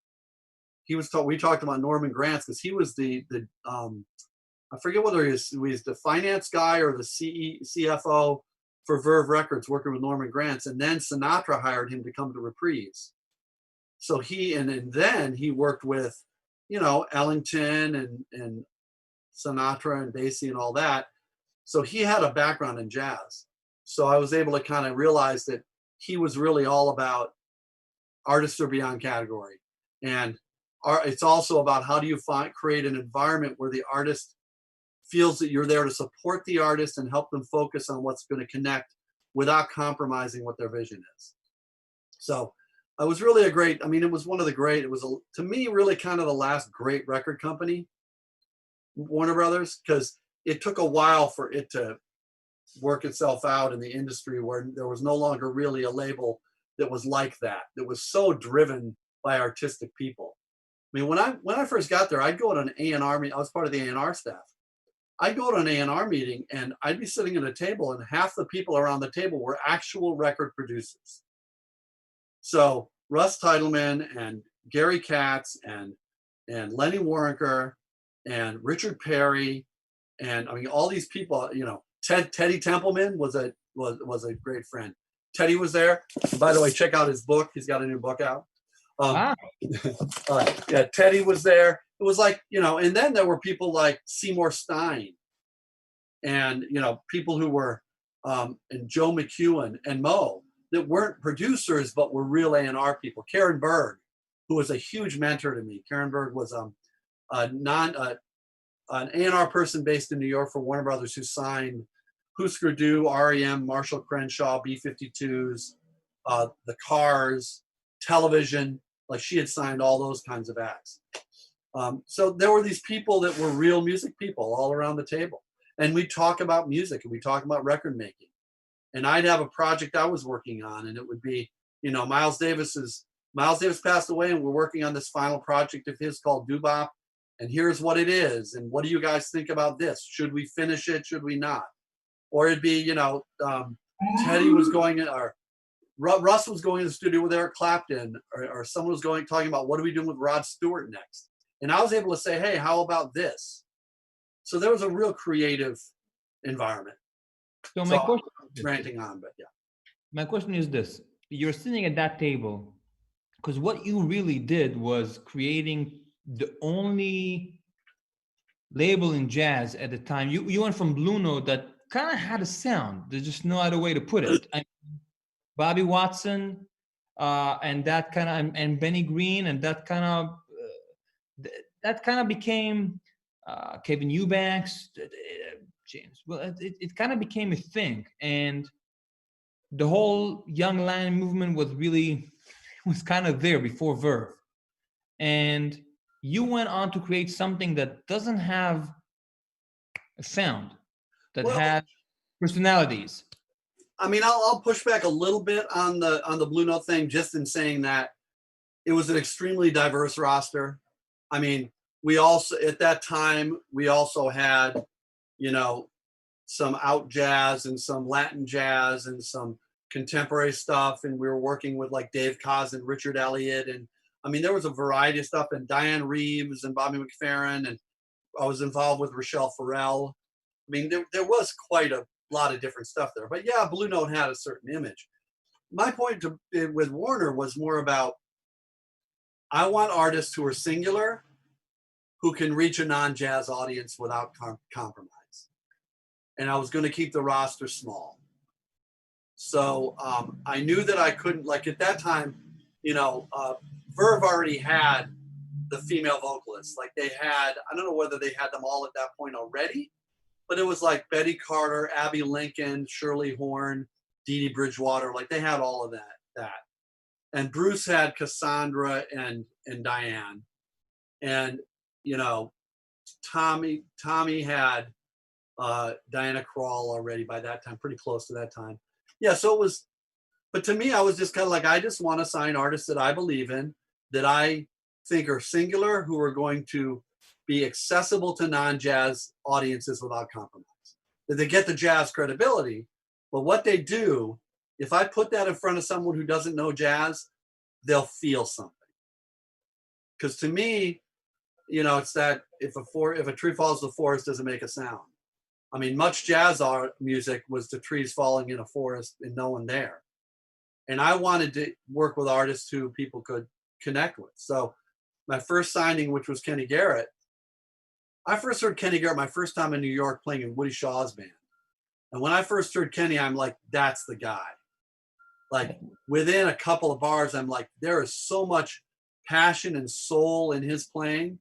Speaker 3: We talked about Norman Granz because he was the I forget whether he was the finance guy or the CFO for Verve Records, working with Norman Granz, and then Sinatra hired him to come to Reprise. So then he worked with, Ellington and Sinatra and Basie and all that. So he had a background in jazz. So I was able to kind of realize that he was really all about artists are beyond category. And it's also about how do you create an environment where the artist feels that you're there to support the artist and help them focus on what's going to connect without compromising what their vision is. So it was really it was one of the great, to me, really kind of the last great record company, Warner Brothers, because it took a while for it to work itself out in the industry where there was no longer really a label that was like that was so driven by artistic people. I mean, when I first got there, I'd go to an A&R meeting. I was part of the A&R staff. I'd go to an A&R meeting and I'd be sitting at a table and half the people around the table were actual record producers. So Russ Titleman and Gary Katz and Lenny Waronker and Richard Perry and I mean all these people, you know, Teddy Templeman was a great friend. Teddy was there. And by the way, check out his book. He's got a new book out.
Speaker 1: Wow.
Speaker 3: Yeah, Teddy was there. It was like, you know, and then there were people like Seymour Stein and, you know, people who were, and Joe McEwen and Mo that weren't producers, but were real A&R people. Karen Berg, who was a huge mentor to me. Karen Berg was an A&R person based in New York for Warner Brothers who signed Husker Du, REM, Marshall Crenshaw, B-52s, the Cars, television. Like she had signed all those kinds of acts. So there were these people that were real music people all around the table. And we'd talk about music and we'd talk about record making. And I'd have a project I was working on and it would be, you know, Miles Davis passed away and we're working on this final project of his called Doo-Bop. And here's what it is. And what do you guys think about this? Should we finish it? Should we not? Or it'd be, you know, Teddy was going in, or Russ was going to the studio with Eric Clapton, or someone was talking about what are we doing with Rod Stewart next? And I was able to say, hey, how about this? So there was a real creative environment.
Speaker 1: So my question,
Speaker 3: ranting on, but yeah.
Speaker 1: My question is this: you're sitting at that table, because what you really did was creating the only label in jazz at the time. You went from Blue Note that kind of had a sound. There's just no other way to put it. I mean, Bobby Watson and that kind of and Benny Green and that kind of became Kevin Eubanks, James. Well, it kind of became a thing, and the whole Young Lion movement was kind of there before Verve, and you went on to create something that doesn't have a sound, that had personalities.
Speaker 3: I mean, I'll push back a little bit on the Blue Note thing, just in saying that it was an extremely diverse roster. I mean, we also at that time we also had, you know, some out jazz and some Latin jazz and some contemporary stuff, and we were working with like Dave Koz and Richard Elliott, and I mean there was a variety of stuff, and Diane Reeves and Bobby McFerrin, and I was involved with Rochelle Farrell. I mean there was quite a lot of different stuff there, but yeah, Blue Note had a certain image. My point with Warner was more about I want artists who are singular, who can reach a non-jazz audience without compromise. And I was going to keep the roster small. So I knew that I couldn't, like at that time, you know, Verve already had the female vocalists. Like they had, I don't know whether they had them all at that point already, but it was like Betty Carter, Abby Lincoln, Shirley Horn, Dee Dee Bridgewater. Like they had all of that. And Bruce had Cassandra and Diane. And, you know, Tommy had Diana Krall already by that time, pretty close to that time. Yeah, so it was, but to me, I was just kind of like, I just want to sign artists that I believe in, that I think are singular, who are going to be accessible to non-jazz audiences without compromise. That they get the jazz credibility, but what they do, if I put that in front of someone who doesn't know jazz, they'll feel something. Because to me, you know, it's that if a tree falls in the forest, doesn't make a sound. I mean, much jazz art music was the trees falling in a forest and no one there. And I wanted to work with artists who people could connect with. So my first signing, which was Kenny Garrett, I first heard Kenny Garrett my first time in New York playing in Woody Shaw's band. And when I first heard Kenny, I'm like, that's the guy. Like within a couple of bars, I'm like, there is so much passion and soul in his playing.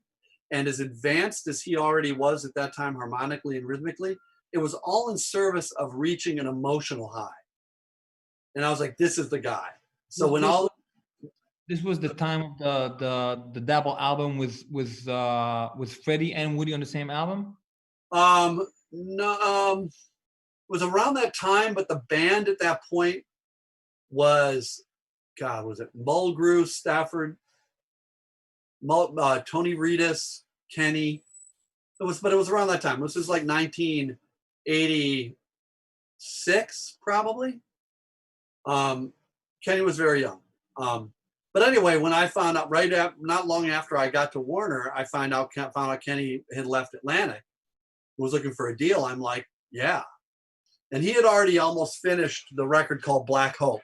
Speaker 3: And as advanced as he already was at that time, harmonically and rhythmically, it was all in service of reaching an emotional high. And I was like, this is the guy. So when
Speaker 1: this was the time of the double album with Freddie and Woody on the same album?
Speaker 3: No, it was around that time, but the band at that point was, God, was it Mulgrew, Stafford? Tony Reedus, Kenny. But it was around that time. This was like 1986, probably. Kenny was very young. But anyway, when I found out not long after I got to Warner, I found out Kenny had left Atlantic, was looking for a deal. I'm like, yeah. And he had already almost finished the record called Black Hope.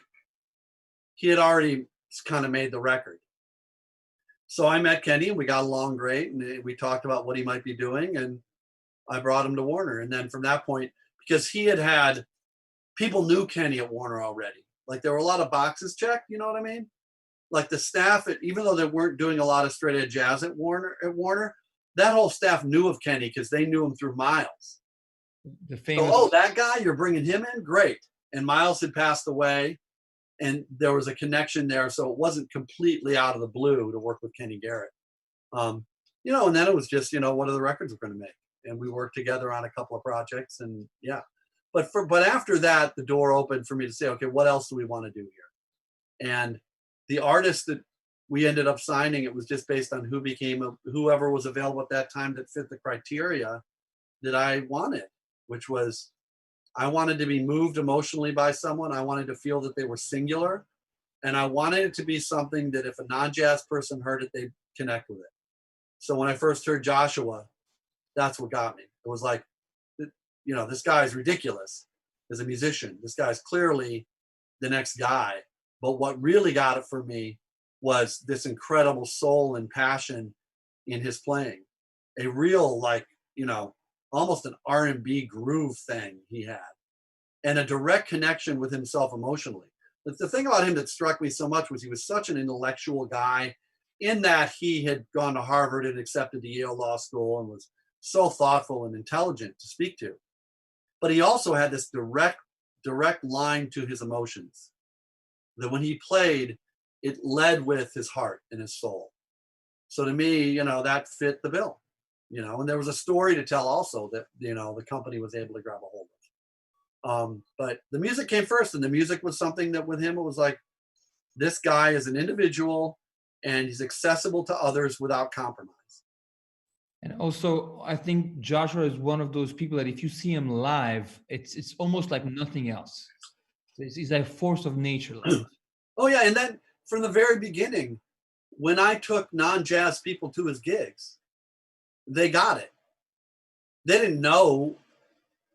Speaker 3: He had already kind of made the record. So I met Kenny and we got along great. And we talked about what he might be doing. And I brought him to Warner. And then from that point, because he had people knew Kenny at Warner already. Like there were a lot of boxes checked, you know what I mean? Like the staff, even though they weren't doing a lot of straight edge jazz at Warner, that whole staff knew of Kenny because they knew him through Miles.
Speaker 1: The famous.
Speaker 3: So, that guy, you're bringing him in? Great. And Miles had passed away and there was a connection there. So it wasn't completely out of the blue to work with Kenny Garrett. And then it was just, what are the records we're going to make? And we worked together on a couple of projects and yeah. But after that, the door opened for me to say, okay, what else do we want to do here? And the artist that we ended up signing, it was just based on whoever was available at that time that fit the criteria that I wanted, which was I wanted to be moved emotionally by someone. I wanted to feel that they were singular. And I wanted it to be something that if a non-jazz person heard it, they'd connect with it. So when I first heard Joshua, that's what got me. It was like, this guy's ridiculous as a musician. This guy's clearly the next guy. But what really got it for me was this incredible soul and passion in his playing. A real, almost an R&B groove thing he had. And a direct connection with himself emotionally. But the thing about him that struck me so much was he was such an intellectual guy in that he had gone to Harvard and accepted to Yale Law School and was so thoughtful and intelligent to speak to. But he also had this direct line to his emotions. That when he played, it led with his heart and his soul. So to me, that fit the bill. And there was a story to tell also that, the company was able to grab a hold of. But the music came first, and the music was something that with him, it was like, this guy is an individual and he's accessible to others without compromise.
Speaker 1: And also, I think Joshua is one of those people that if you see him live, it's almost like nothing else. He's a force of nature.
Speaker 3: Oh yeah, and then from the very beginning, when I took non-jazz people to his gigs, they got it. They didn't know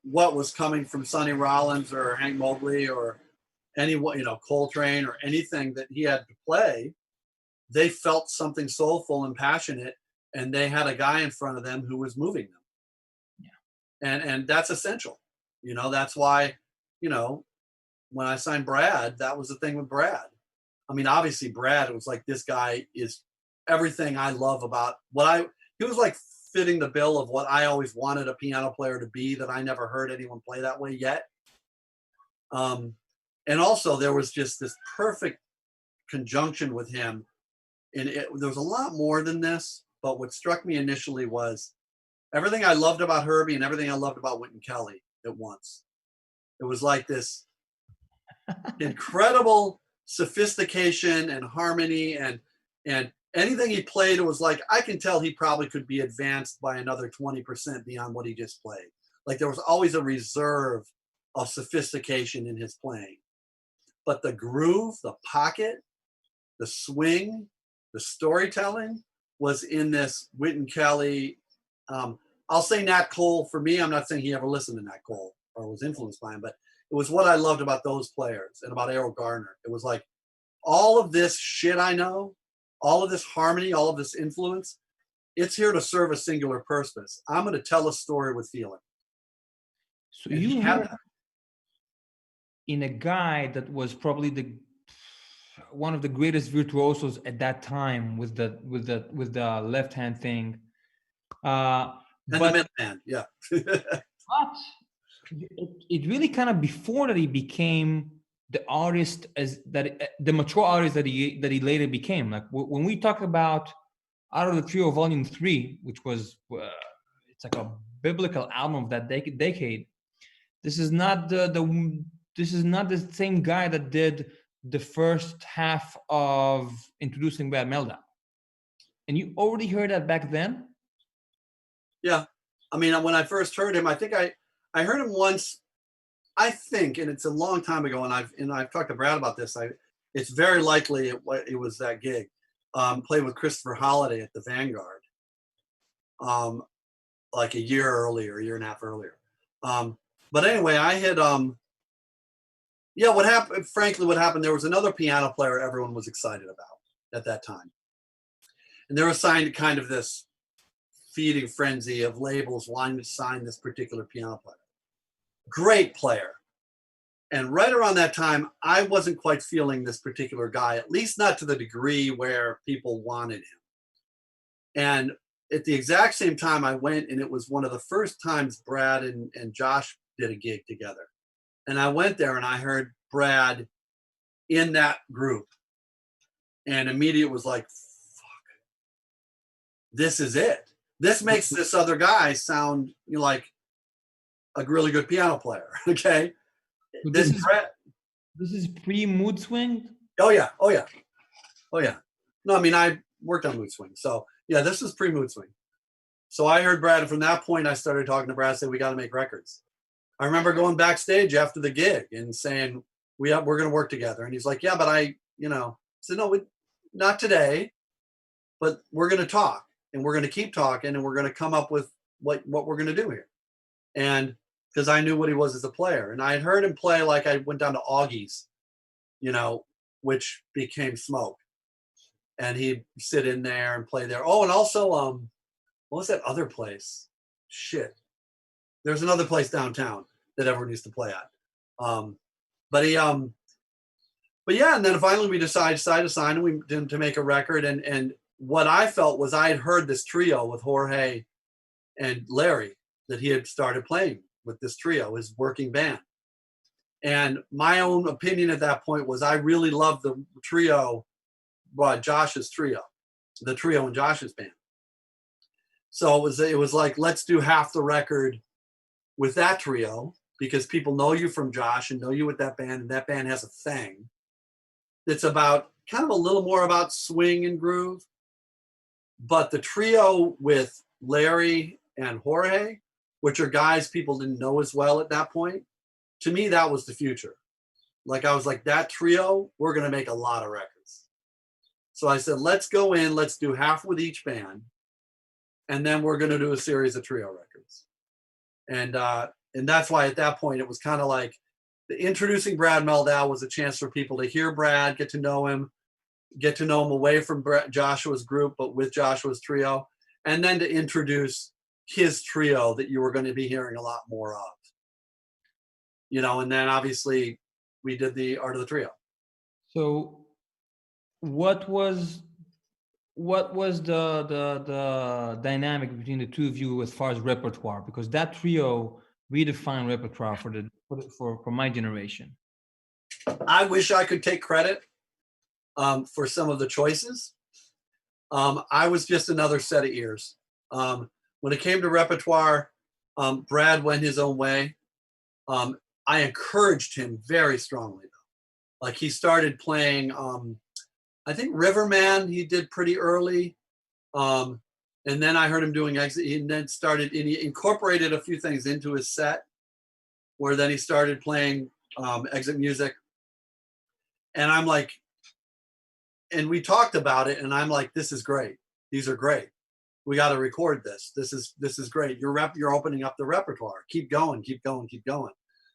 Speaker 3: what was coming from Sonny Rollins or Hank Mobley or anyone, Coltrane or anything that he had to play. They felt something soulful and passionate, and they had a guy in front of them who was moving them. Yeah. And that's essential. That's why, when I signed Brad, that was the thing with Brad. I mean, obviously Brad, it was like, this guy is everything I love about he was like fitting the bill of what I always wanted a piano player to be, that I never heard anyone play that way yet. And also there was just this perfect conjunction with him. And there was a lot more than this, but what struck me initially was everything I loved about Herbie and everything I loved about Wynton Kelly at once. It was like this incredible sophistication and harmony and anything he played, it was like, I can tell he probably could be advanced by another 20% beyond what he just played. Like there was always a reserve of sophistication in his playing. But the groove, the pocket, the swing, the storytelling was in this Wynton Kelly. I'll say Nat Cole for me. I'm not saying he ever listened to Nat Cole or was influenced by him, but it was what I loved about those players and about Errol Garner. It was like all of this shit I know, all of this harmony, all of this influence, it's here to serve a singular purpose. I'm going to tell a story with feeling.
Speaker 1: So you had in a guy that was probably one of the greatest virtuosos at that time with the left hand thing.
Speaker 3: And the middle hand, yeah.
Speaker 1: But it really kind of before that he became the artist the mature artist that he later became. Like when we talk about Out of the Trio Volume 3, which was it's like a biblical album of that decade. This is not the same guy that did the first half of Introducing Bad Meltdown. And you already heard that back then?
Speaker 3: Yeah. I mean, when I first heard him, I think I heard him once, I think, and it's a long time ago, and I've talked to Brad about this. It's very likely it was that gig. Played with Christopher Holiday at the Vanguard, like a year and a half earlier. But anyway, I had yeah, what happened, frankly, what happened, there was another piano player everyone was excited about at that time. And they were assigned to kind of this feeding frenzy of labels wanting to sign this particular piano player. Great player. And right around that time, I wasn't quite feeling this particular guy, at least not to the degree where people wanted him. And at the exact same time I went, and it was one of the first times Brad and Josh did a gig together. And I went there and I heard Brad in that group. And immediately was like, fuck, this is it. This makes this other guy sound like a really good piano player. Okay.
Speaker 1: This is pre-Mood Swing?
Speaker 3: Oh yeah. Oh yeah. Oh yeah. No, I mean, I worked on Mood Swing. So yeah, this was pre-Mood Swing. So I heard Brad, and from that point I started talking to Brad, said, we got to make records. I remember going backstage after the gig and saying, we're going to work together. And he's like, yeah, but I said, no, not today, but we're going to talk, and we're going to keep talking, and we're going to come up with what we're going to do here. And because I knew what he was as a player, and I had heard him play, like I went down to Augie's, which became Smoke, and he'd sit in there and play there. Oh, and also, what was that other place? Shit. There's another place downtown that everyone used to play at. But yeah, and then finally we decided to sign, and we did to make a record. And what I felt was I had heard this trio with Jorge and Larry that he had started playing with, this trio, his working band. And my own opinion at that point was I really loved the trio, Josh's trio, the trio in Josh's band. So it was like, let's do half the record with that trio, because people know you from Josh and know you with that band, and that band has a thing that's about kind of a little more about swing and groove. But the trio with Larry and Jorge, which are guys people didn't know as well at that point, to me, that was the future. Like, I was like, that trio, we're going to make a lot of records. So I said, let's go in, let's do half with each band, and then we're going to do a series of trio records. And that's why at that point it was kind of like introducing Brad Mehldau was a chance for people to hear Brad, get to know him away from Joshua's group, but with Joshua's trio, and then to introduce his trio that you were going to be hearing a lot more of. And then obviously we did the Art of the Trio.
Speaker 1: So what was the dynamic between the two of you as far as repertoire? Because that trio redefined repertoire for my generation.
Speaker 3: I wish I could take credit for some of the choices. I was just another set of ears. When it came to repertoire, Brad went his own way. I encouraged him very strongly, though. Like, he started playing, I think Riverman he did pretty early. And then I heard him doing Exit. He then he incorporated a few things into his set, where then he started playing Exit music. And I'm like, and we talked about it, and I'm like, this is great. These are great. We got to record this. This is great. You're opening up the repertoire. Keep going, keep going, keep going.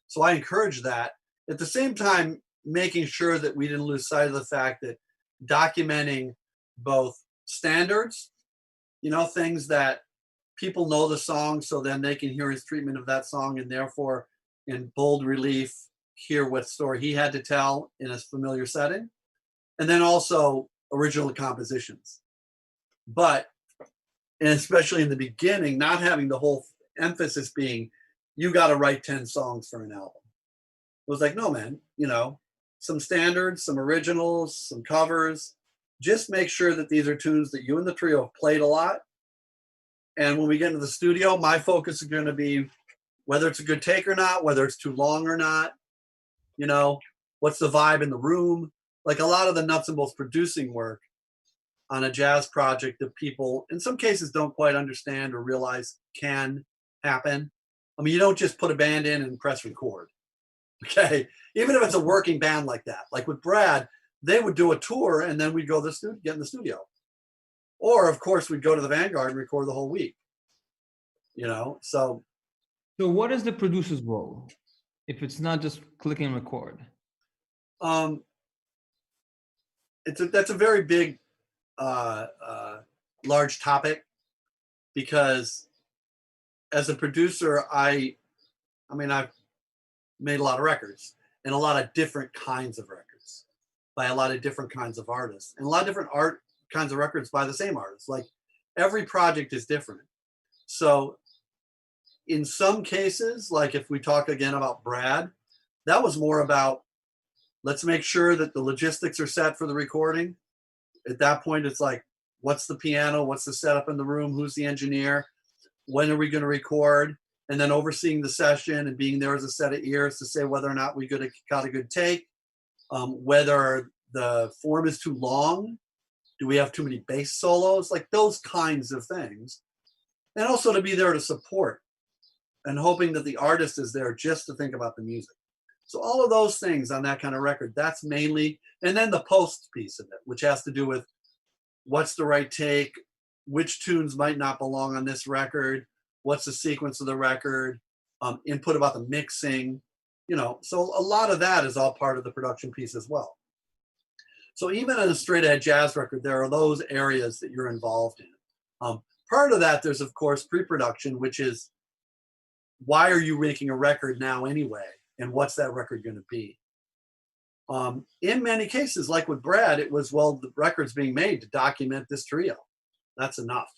Speaker 3: So I encouraged that. At the same time, making sure that we didn't lose sight of the fact that documenting both standards, things that people know the song, so then they can hear his treatment of that song, and therefore in bold relief hear what story he had to tell in a familiar setting, and then also original compositions. But, and especially in the beginning, not having the whole emphasis being, you got to write 10 songs for an album. It was like, no, man, some standards, some originals, some covers. Just make sure that these are tunes that you and the trio have played a lot. And when we get into the studio, my focus is going to be whether it's a good take or not, whether it's too long or not, what's the vibe in the room. Like, a lot of the nuts and bolts producing work on a jazz project that people in some cases don't quite understand or realize can happen. I mean, you don't just put a band in and press record. Okay. Even if it's a working band like that, like with Brad, they would do a tour and then we'd go to the studio, get in the studio. Or of course we'd go to the Vanguard and record the whole week. So
Speaker 1: So what is the producer's role if it's not just click and record?
Speaker 3: um that's a very big large topic, because as a producer, I mean, I've made a lot of records and a lot of different kinds of records by a lot of different kinds of artists, and a lot of different kinds of records by the same artists. Like every project is different. So in some cases, like if we talk again about Brad, that was more about, let's make sure that the logistics are set for the recording. At that point, it's like, what's the piano? What's the setup in the room? Who's the engineer? When are we going to record? And then overseeing the session and being there as a set of ears to say whether or not we got a good take, whether the form is too long, do we have too many bass solos, like those kinds of things. And also to be there to support and hoping that the artist is there just to think about the music. So all of those things on that kind of record, that's mainly, and then the post piece of it, which has to do with what's the right take, which tunes might not belong on this record, what's the sequence of the record, input about the mixing, so a lot of that is all part of the production piece as well. So even on a straight ahead jazz record, there are those areas that you're involved in. Part of that, there's of course pre-production, which is, why are you making a record now anyway? And what's that record going to be? In many cases, like with Brad, it was, well, the record's being made to document this trio. That's enough.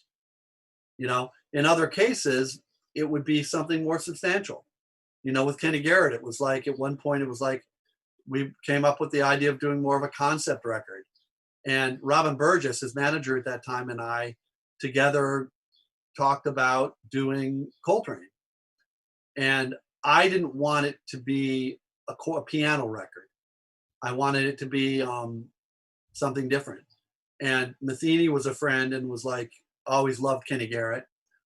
Speaker 3: In other cases, it would be something more substantial. With Kenny Garrett, it was like, at one point, it was like, we came up with the idea of doing more of a concept record. And Robin Burgess, his manager at that time, and I together talked about doing Coltrane. And I didn't want it to be a piano record. I wanted it to be something different. And Matheny was a friend and was like, always loved Kenny Garrett.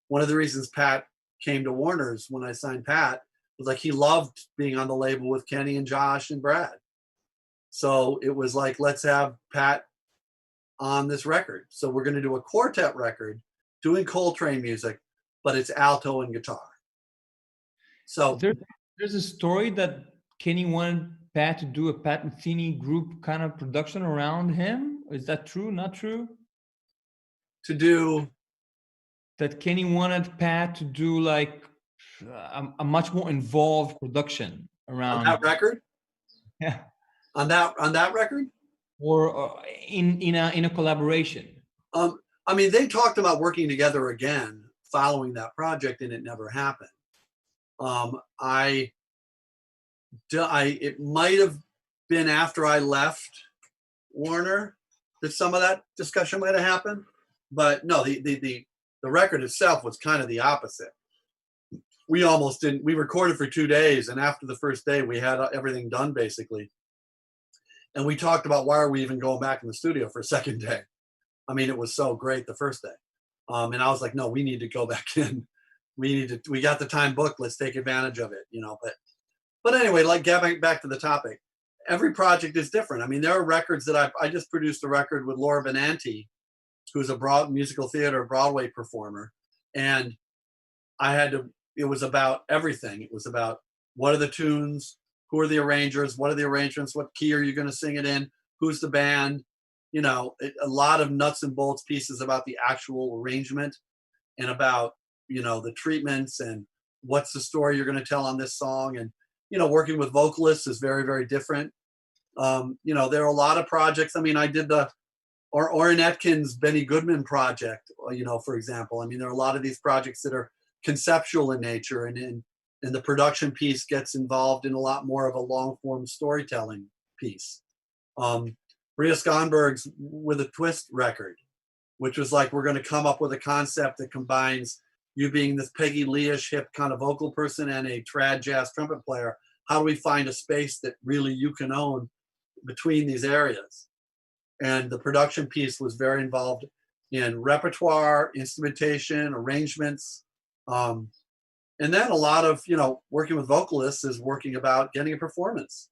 Speaker 3: One of the reasons Pat came to Warner's when I signed Pat was like, he loved being on the label with Kenny and Josh and Brad. So it was like, let's have Pat on this record. So we're going to do a quartet record doing Coltrane music, but it's alto and guitar. So
Speaker 1: there's a story that Kenny wanted Pat to do a Pat Metheny group kind of production around him. Is that true? Not true?
Speaker 3: To do
Speaker 1: that, Kenny wanted Pat to do like a much more involved production around
Speaker 3: on that record.
Speaker 1: Yeah.
Speaker 3: On that record,
Speaker 1: or in a collaboration.
Speaker 3: I mean, they talked about working together again following that project, and it never happened. It might have been after I left Warner that some of that discussion might have happened, but no, the record itself was kind of the opposite. We almost didn't. We recorded for 2 days, and after the first day, we had everything done basically. And we talked about, why are we even going back in the studio for a second day? I mean, it was so great the first day. And I was like, no, we need to go back in. We got the time booked. Let's take advantage of it, But anyway, like getting back to the topic, every project is different. I mean, there are records that I just produced a record with Laura Benanti, who's a musical theater Broadway performer. And it was about everything. It was about, what are the tunes? Who are the arrangers? What are the arrangements? What key are you going to sing it in? Who's the band? A lot of nuts and bolts pieces about the actual arrangement and about, the treatments and what's the story you're going to tell on this song. And, working with vocalists is very, very different. There are a lot of projects. I mean, I did the Orrin Atkins, Benny Goodman project, for example. I mean, there are a lot of these projects that are conceptual in nature, and the production piece gets involved in a lot more of a long form storytelling piece. Bria Skonberg's With a Twist record, which was like, we're going to come up with a concept that combines you being this Peggy Lee-ish hip kind of vocal person and a trad jazz trumpet player. How do we find a space that really you can own between these areas? And the production piece was very involved in repertoire, instrumentation, arrangements. Um, and then a lot of, working with vocalists is working about getting a performance,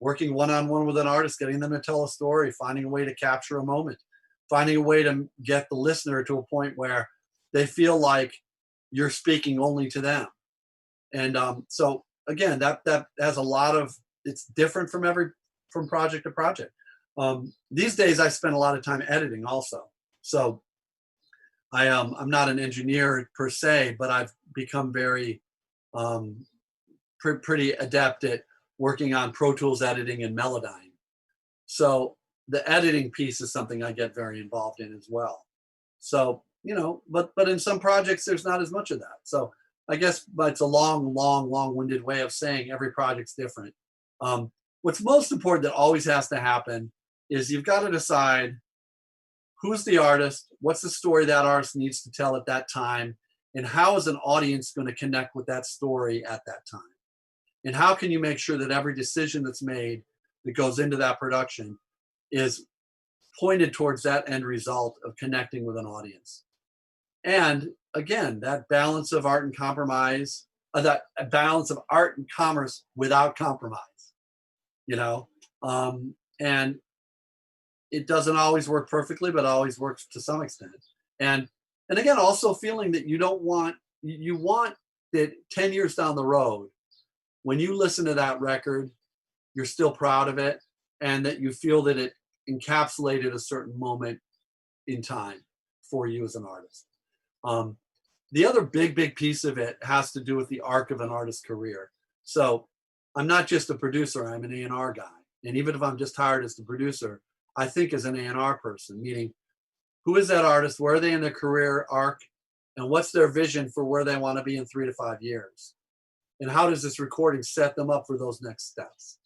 Speaker 3: working one-on-one with an artist, getting them to tell a story, finding a way to capture a moment, finding a way to get the listener to a point where they feel like you're speaking only to them. And so again, that has a lot of, it's different from project to project. These days I spend a lot of time editing also. So I'm not an engineer per se, but I've become very pretty adept at working on Pro Tools editing and Melodyne. So the editing piece is something I get very involved in as well. So, but in some projects there's not as much of that. So I guess, but it's a long-winded way of saying every project's different. What's most important that always has to happen is you've got to decide who's the artist, what's the story that artist needs to tell at that time, and how is an audience going to connect with that story at that time? And how can you make sure that every decision that's made that goes into that production is pointed towards that end result of connecting with an audience? And again, that balance of art and compromise, that balance of art and commerce without compromise, and it doesn't always work perfectly, but always works to some extent. And again, also feeling that you want that 10 years down the road, when you listen to that record, you're still proud of it, and that you feel that it encapsulated a certain moment in time for you as an artist. The other big piece of it has to do with the arc of an artist's career. So I'm not just a producer, I'm an A&R guy. And even if I'm just hired as the producer, I think as an A&R person, meaning who is that artist, where are they in their career arc, and what's their vision for where they want to be in 3 to 5 years? And how does this recording set them up for those next steps?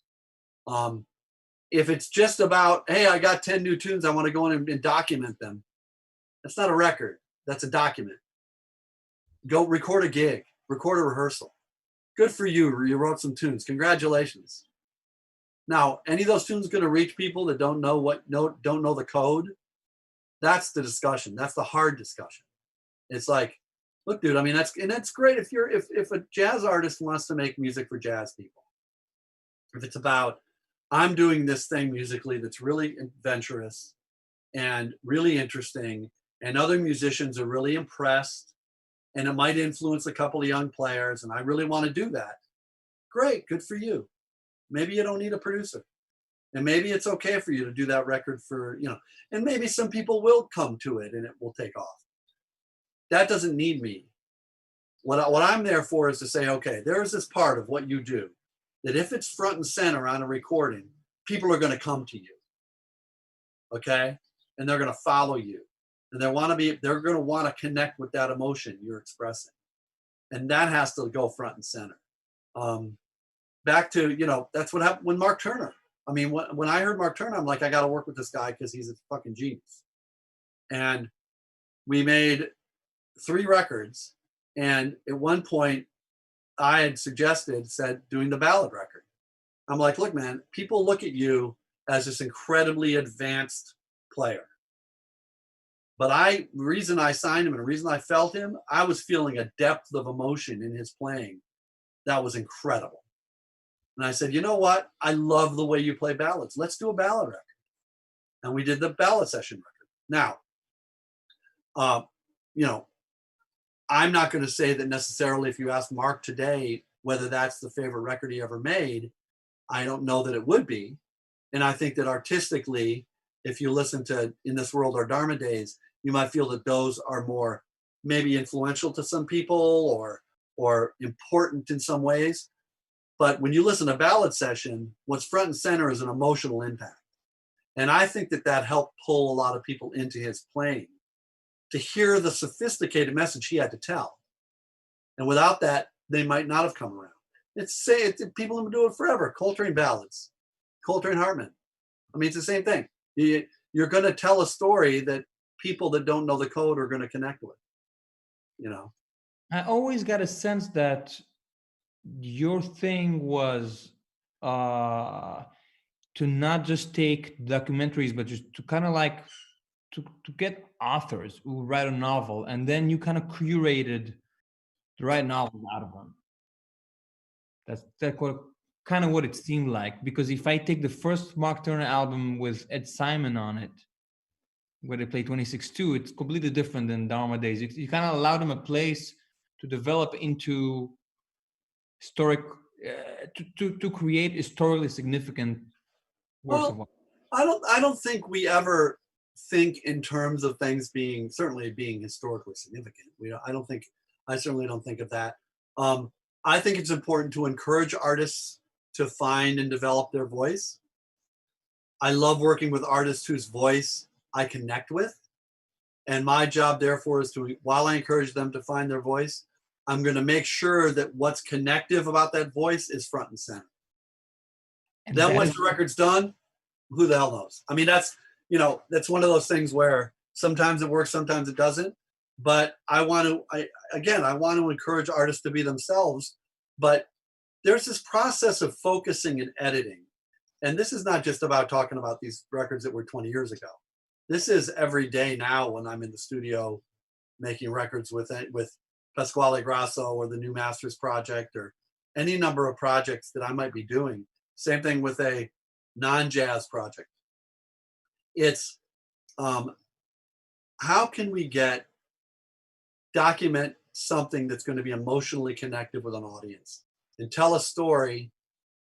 Speaker 3: If it's just about, hey, I got 10 new tunes, I want to go in and document them, that's not a record, that's a document. Go record a gig, record a rehearsal. Good for you, you wrote some tunes, congratulations. Now, any of those tunes going to reach people that don't know the code? That's the discussion. That's the hard discussion. It's like, look, dude, I mean, that's great if a jazz artist wants to make music for jazz people. If it's about, I'm doing this thing musically that's really adventurous and really interesting, and other musicians are really impressed, and it might influence a couple of young players, and I really want to do that. Great, good for you. Maybe you don't need a producer. And maybe it's okay for you to do that record for, and maybe some people will come to it and it will take off. That doesn't need me. What I'm there for is to say, okay, there's this part of what you do that if it's front and center on a recording, people are going to come to you. Okay? And they're going to follow you. And they're going to want to connect with that emotion you're expressing. And that has to go front and center. Back to, that's what happened when Mark Turner. I mean, when I heard Mark Turner, I'm like, I got to work with this guy because he's a fucking genius. And we made 3 records. And at one point, I had said, doing the ballad record. I'm like, look, man, people look at you as this incredibly advanced player. But the reason I signed him and the reason I felt him, I was feeling a depth of emotion in his playing that was incredible. And I said, you know what? I love the way you play ballads. Let's do a ballad record. And we did the ballad session record. Now, I'm not going to say that necessarily if you ask Mark today whether that's the favorite record he ever made, I don't know that it would be. And I think that artistically, if you listen to In This World Our Dharma Days, you might feel that those are more maybe influential to some people or important in some ways. But when you listen to Ballad Session, what's front and center is an emotional impact. And I think that helped pull a lot of people into his playing to hear the sophisticated message he had to tell. And without that, they might not have come around. People have been doing it forever. Coltrane ballads, Coltrane Hartman. I mean, it's the same thing. You're going to tell a story that people that don't know the code are going to connect with,
Speaker 1: I always got a sense that your thing was to not just take documentaries, but just to kind of like to get authors who write a novel, and then you kind of curated the right novels out of them. That's what kind of what it seemed like. Because if I take the first Mark Turner album with Ed Simon on it, where they play 26-2, it's completely different than Dharma Days. You kind of allow them a place to develop into historic, to create historically significant works of
Speaker 3: Well,
Speaker 1: art.
Speaker 3: I don't think we ever think in terms of things being certainly being historically significant. I certainly don't think of that. Um, I think it's important to encourage artists to find and develop their voice. I love working with artists whose voice I connect with. And my job, therefore, is to, while I encourage them to find their voice, I'm going to make sure that what's connective about that voice is front and center.
Speaker 1: And
Speaker 3: Then
Speaker 1: that
Speaker 3: once
Speaker 1: is
Speaker 3: the record's done, who the hell knows? I mean, that's one of those things where sometimes it works, sometimes it doesn't. But I want to encourage artists to be themselves. But there's this process of focusing and editing. And this is not just about talking about these records that were 20 years ago. This is every day now when I'm in the studio making records with Pasquale Grasso or the New Masters Project or any number of projects that I might be doing. Same thing with a non-jazz project. It's how can we document something that's going to be emotionally connected with an audience and tell a story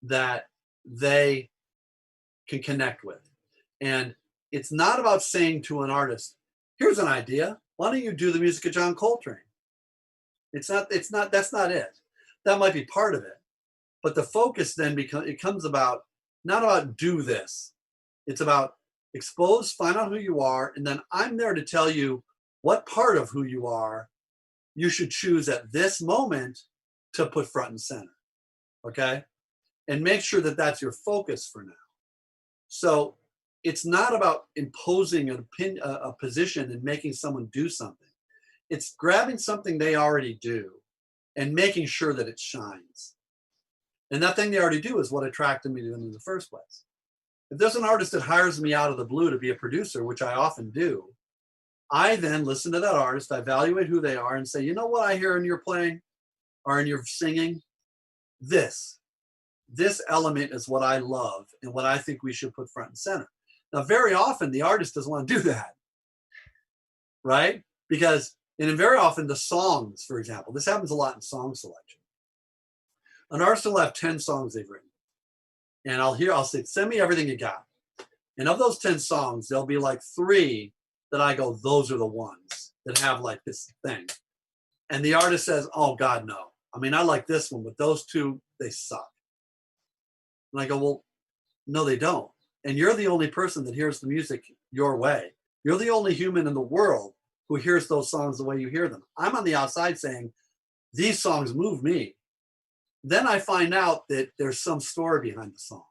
Speaker 3: that they can connect with. And it's not about saying to an artist, here's an idea, why don't you do the music of John Coltrane? That's not it. That might be part of it. But the focus then becomes about, not about do this. It's about find out who you are, and then I'm there to tell you what part of who you are you should choose at this moment to put front and center. Okay? And make sure that that's your focus for now. So it's not about imposing a position and making someone do something. It's grabbing something they already do and making sure that it shines. And that thing they already do is what attracted me to them in the first place. If there's an artist that hires me out of the blue to be a producer, which I often do, I then listen to that artist, I evaluate who they are, and say, you know what I hear in your playing or in your singing? This element is what I love and what I think we should put front and center. Now, very often the artist doesn't want to do that, right? And very often the songs, for example, this happens a lot in song selection. An artist will have 10 songs they've written. And I'll say, send me everything you got. And of those 10 songs, there'll be like 3 that I go, those are the ones that have like this thing. And the artist says, oh God, no. I mean, I like this one, but those 2, they suck. And I go, well, no, they don't. And you're the only person that hears the music your way. You're the only human in the world who hears those songs the way you hear them. I'm on the outside saying, these songs move me. Then I find out that there's some story behind the song.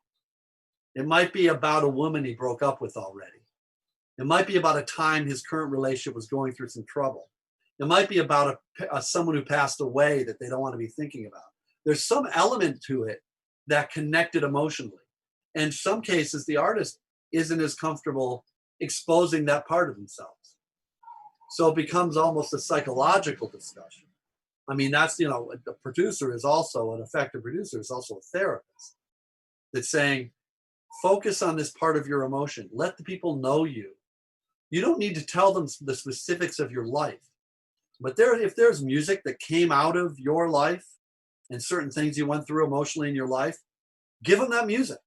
Speaker 3: It might be about a woman he broke up with already. It might be about a time his current relationship was going through some trouble. It might be about someone who passed away that they don't want to be thinking about. There's some element to it that connected emotionally. And in some cases, the artist isn't as comfortable exposing that part of themselves. So it becomes almost a psychological discussion. I mean, that's, the producer is also, an effective producer is also a therapist that's saying, focus on this part of your emotion. Let the people know you. You don't need to tell them the specifics of your life. But if there's music that came out of your life and certain things you went through emotionally in your life, give them that music.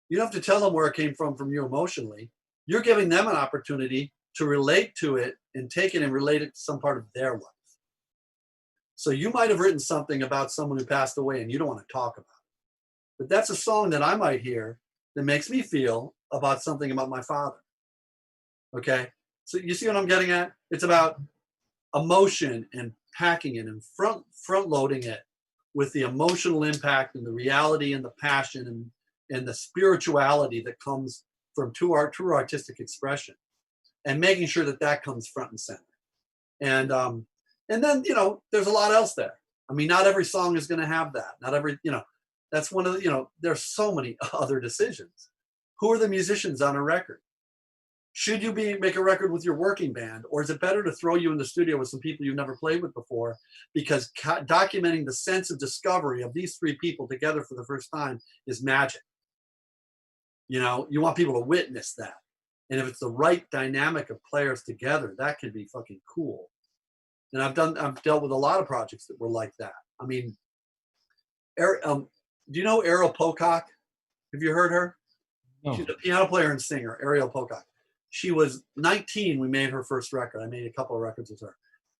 Speaker 3: You don't have to tell them where it came from you emotionally. You're giving them an opportunity to relate to it and take it and relate it to some part of their life. So you might have written something about someone who passed away and you don't want to talk about it. But that's a song that I might hear that makes me feel about something about my father. Okay? So you see what I'm getting at? It's about emotion and packing it and front loading it with the emotional impact and the reality and the passion and the spirituality that comes from true artistic expression, and making sure that comes front and center. And then, there's a lot else there. I mean, not every song is going to have that. Not every, that's one of the, there's so many other decisions. who are the musicians on a record? Should you make a record with your working band, or is it better to throw you in the studio with some people you've never played with before? Because documenting the sense of discovery of these three people together for the first time is magic. You know, you want people to witness that. And if it's the right dynamic of players together, that can be fucking cool. And I've dealt with a lot of projects that were like that. I mean, do you know Ariel Pocock? Have you heard her?
Speaker 1: No.
Speaker 3: She's a piano player and singer, Ariel Pocock. She was 19. We made her first record. I made a couple of records with her.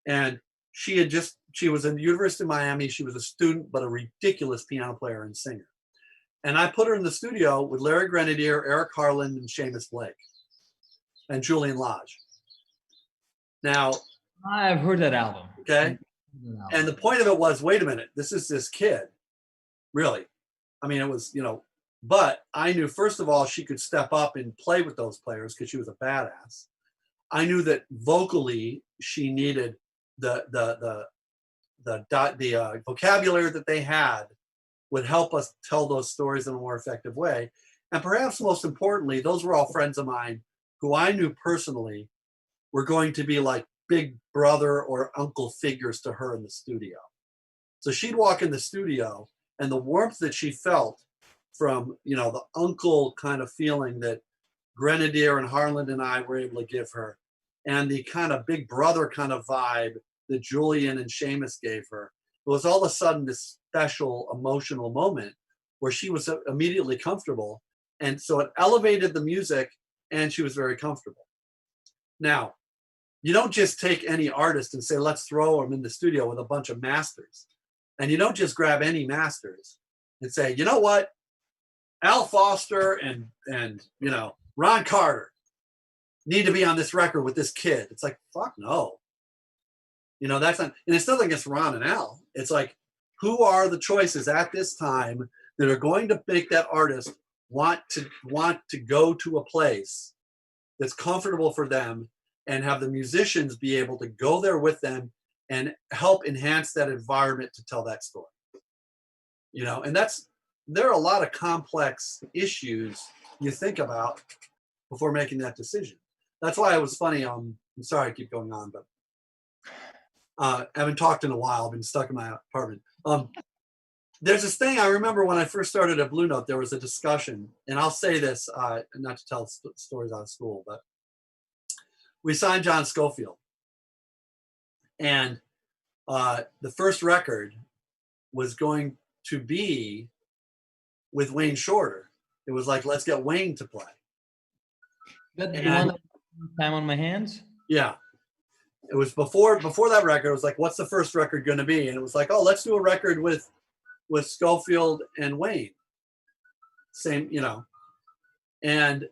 Speaker 3: And she was in the University of Miami. She was a student, but a ridiculous piano player and singer. And I put her in the studio with Larry Grenadier, Eric Harland, and Seamus Blake, and Julian Lodge. Now,
Speaker 1: I've heard that album.
Speaker 3: Okay. And the point of it was, wait a minute, this is this kid. Really. I mean, it was, you know, but I knew, first of all, she could step up and play with those players because she was a badass. I knew that vocally she needed the vocabulary that they had would help us tell those stories in a more effective way. And perhaps most importantly, those were all friends of mine who I knew personally were going to be like big brother or uncle figures to her in the studio. So she'd walk in the studio, and the warmth that she felt from, you know, the uncle kind of feeling that Grenadier and Harland and I were able to give her, and the kind of big brother kind of vibe that Julian and Seamus gave her, it was all of a sudden this special emotional moment where she was immediately comfortable. And so it elevated the music, and she was very comfortable. Now, you don't just take any artist and say, let's throw them in the studio with a bunch of masters. And you don't just grab any masters and say, you know what, Al Foster and you know, Ron Carter need to be on this record with this kid. It's like, fuck no. You know, that's not, and it's nothing against Ron and Al. It's like, who are the choices at this time that are going to make that artist want to go to a place that's comfortable for them, and have the musicians be able to go there with them and help enhance that environment to tell that story. You know, and there are a lot of complex issues you think about before making that decision. That's why it was funny. I'm sorry I keep going on, but I haven't talked in a while. I've been stuck in my apartment. There's this thing I remember when I first started at Blue Note, there was a discussion, and I'll say this, not to tell stories out of school, but we signed John Scofield. And the first record was going to be with Wayne Shorter. It was like, let's get Wayne to play.
Speaker 1: That the one that Time on My Hands?
Speaker 3: Yeah. It was before that record. It was like, what's the first record going to be? And it was like, oh, let's do a record with Scofield and Wayne. Same, you know. And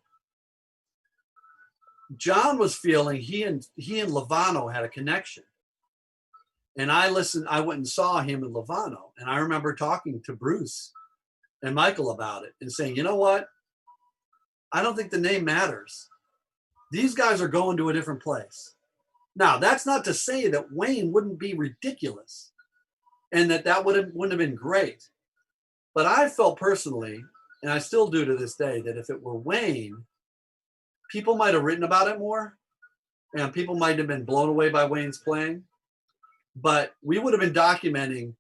Speaker 3: John was feeling he and Lovano had a connection. And I went and saw him in Lovano. And I remember talking to Bruce and Michael about it and saying, you know what? I don't think the name matters. These guys are going to a different place. Now, that's not to say that Wayne wouldn't be ridiculous and that wouldn't have been great. But I felt personally, and I still do to this day, that if it were Wayne, people might have written about it more, and people might have been blown away by Wayne's playing. But we would have been documenting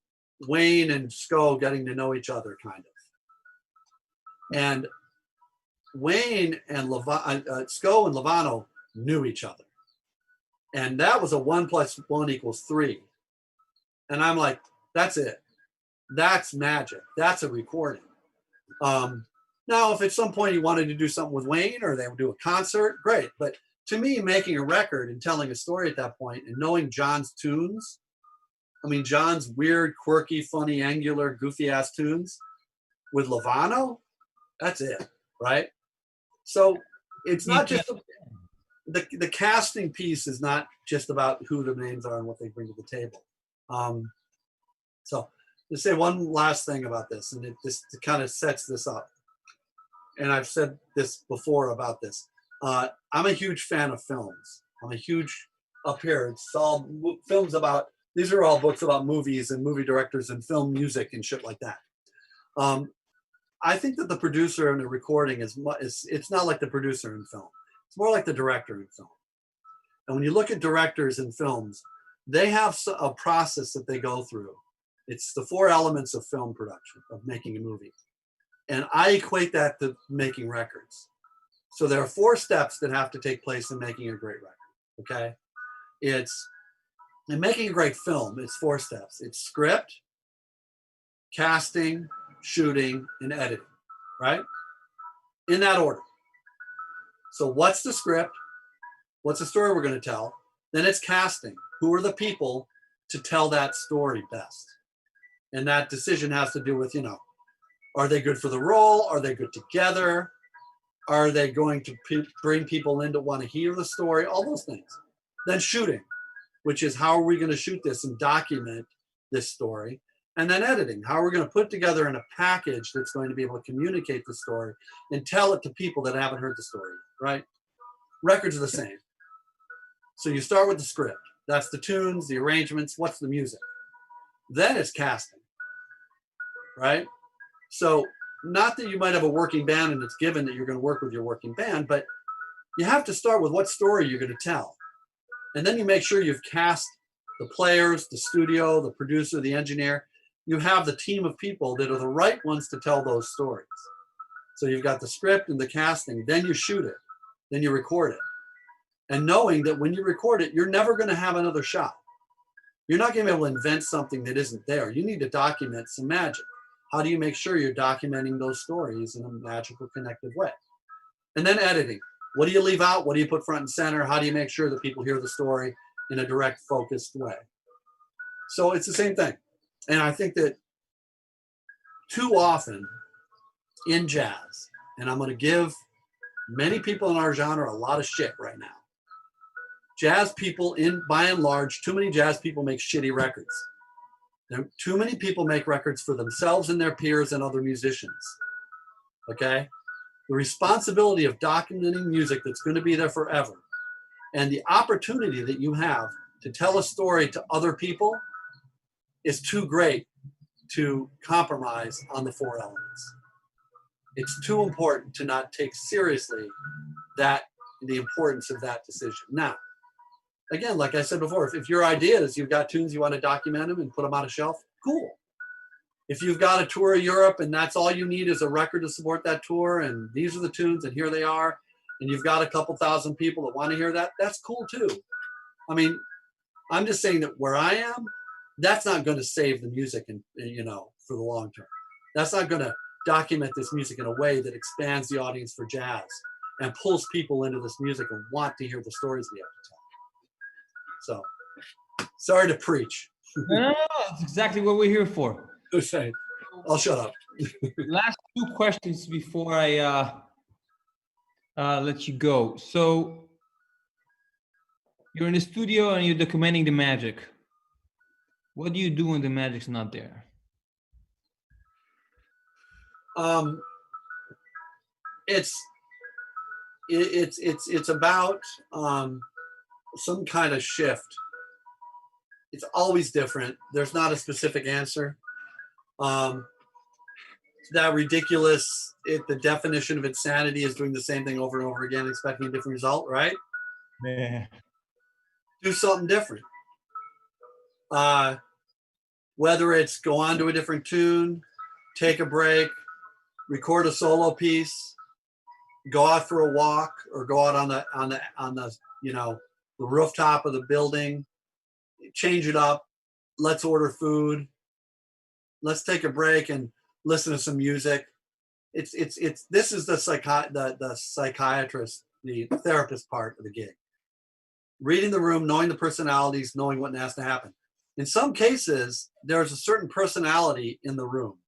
Speaker 3: Wayne and Sco getting to know each other, kind of. And Wayne and Sco and Lovano knew each other. And that was a 1 + 1 = 3. And I'm like, that's it. That's magic. That's a recording. Now, if at some point you wanted to do something with Wayne or they would do a concert, great. But to me, making a record and telling a story at that point and knowing John's tunes, I mean, John's weird, quirky, funny, angular, goofy-ass tunes with Lovano, that's it, right? So it's not just the casting piece is not just about who the names are and what they bring to the table. So to say one last thing about this, and it just kind of sets this up. And I've said this before about this. I'm a huge fan of films. I'm a huge, up here, it's all films about, these are all books about movies and movie directors and film music and shit like that. I think that the producer in a recording it's not like the producer in film. It's more like the director in film. And when you look at directors in films, they have a process that they go through. It's the 4 elements of film production, of making a movie. And I equate that to making records. So there are 4 steps that have to take place in making a great record, okay? In making a great film, it's 4 steps. It's script, casting, shooting, and editing, right? In that order. So what's the script? What's the story we're going to tell? Then it's casting. Who are the people to tell that story best? And that decision has to do with, are they good for the role? Are they good together? Are they going to bring people in to want to hear the story? All those things. Then shooting, which is how are we going to shoot this and document this story? And then editing, how are we going to put together in a package that's going to be able to communicate the story and tell it to people that haven't heard the story, right? Records are the same. So you start with the script. That's the tunes, the arrangements, what's the music? Then it's casting, right? So not that you might have a working band and it's given that you're going to work with your working band, but you have to start with what story you're going to tell. And then you make sure you've cast the players, the studio, the producer, the engineer. You have the team of people that are the right ones to tell those stories. So you've got the script and the casting, then you shoot it, then you record it. And knowing that when you record it, you're never going to have another shot. You're not going to be able to invent something that isn't there. You need to document some magic. How do you make sure you're documenting those stories in a magical, connective way? And then editing. What do you leave out? What do you put front and center? How do you make sure that people hear the story in a direct, focused way? So it's the same thing. And I think that too often in jazz, and I'm going to give many people in our genre a lot of shit right now. Jazz people, by and large, too many jazz people make shitty records. Too many people make records for themselves and their peers and other musicians. Okay? The responsibility of documenting music that's going to be there forever and the opportunity that you have to tell a story to other people is too great to compromise on the 4 elements. It's too important to not take seriously the importance of that decision. Now, again, like I said before, if your idea is you've got tunes, you want to document them and put them on a shelf, cool. If you've got a tour of Europe and that's all you need is a record to support that tour and these are the tunes and here they are, and you've got a couple thousand people that want to hear that, that's cool too. I mean, I'm just saying that where I am, that's not going to save the music and for the long term. That's not going to document this music in a way that expands the audience for jazz and pulls people into this music and want to hear the stories we have to tell. So, sorry to preach.
Speaker 1: No, that's exactly what we're here for.
Speaker 3: Okay, I'll shut up.
Speaker 1: Last 2 questions before I let you go. So, you're in the studio and you're documenting the magic. What do you do when the magic's not there?
Speaker 3: It's about some kind of shift. It's always different. There's not a specific answer. That ridiculous, the definition of insanity is doing the same thing over and over again, expecting a different result, right?
Speaker 1: Yeah.
Speaker 3: Do something different. Whether it's go on to a different tune, take a break, record a solo piece, go out for a walk, or go out on the the rooftop of the building, change it up. Let's order food. Let's take a break and listen to some music. This is the psychiatrist, the therapist part of the gig. Reading the room, knowing the personalities, knowing what has to happen. In some cases, there's a certain personality in the room.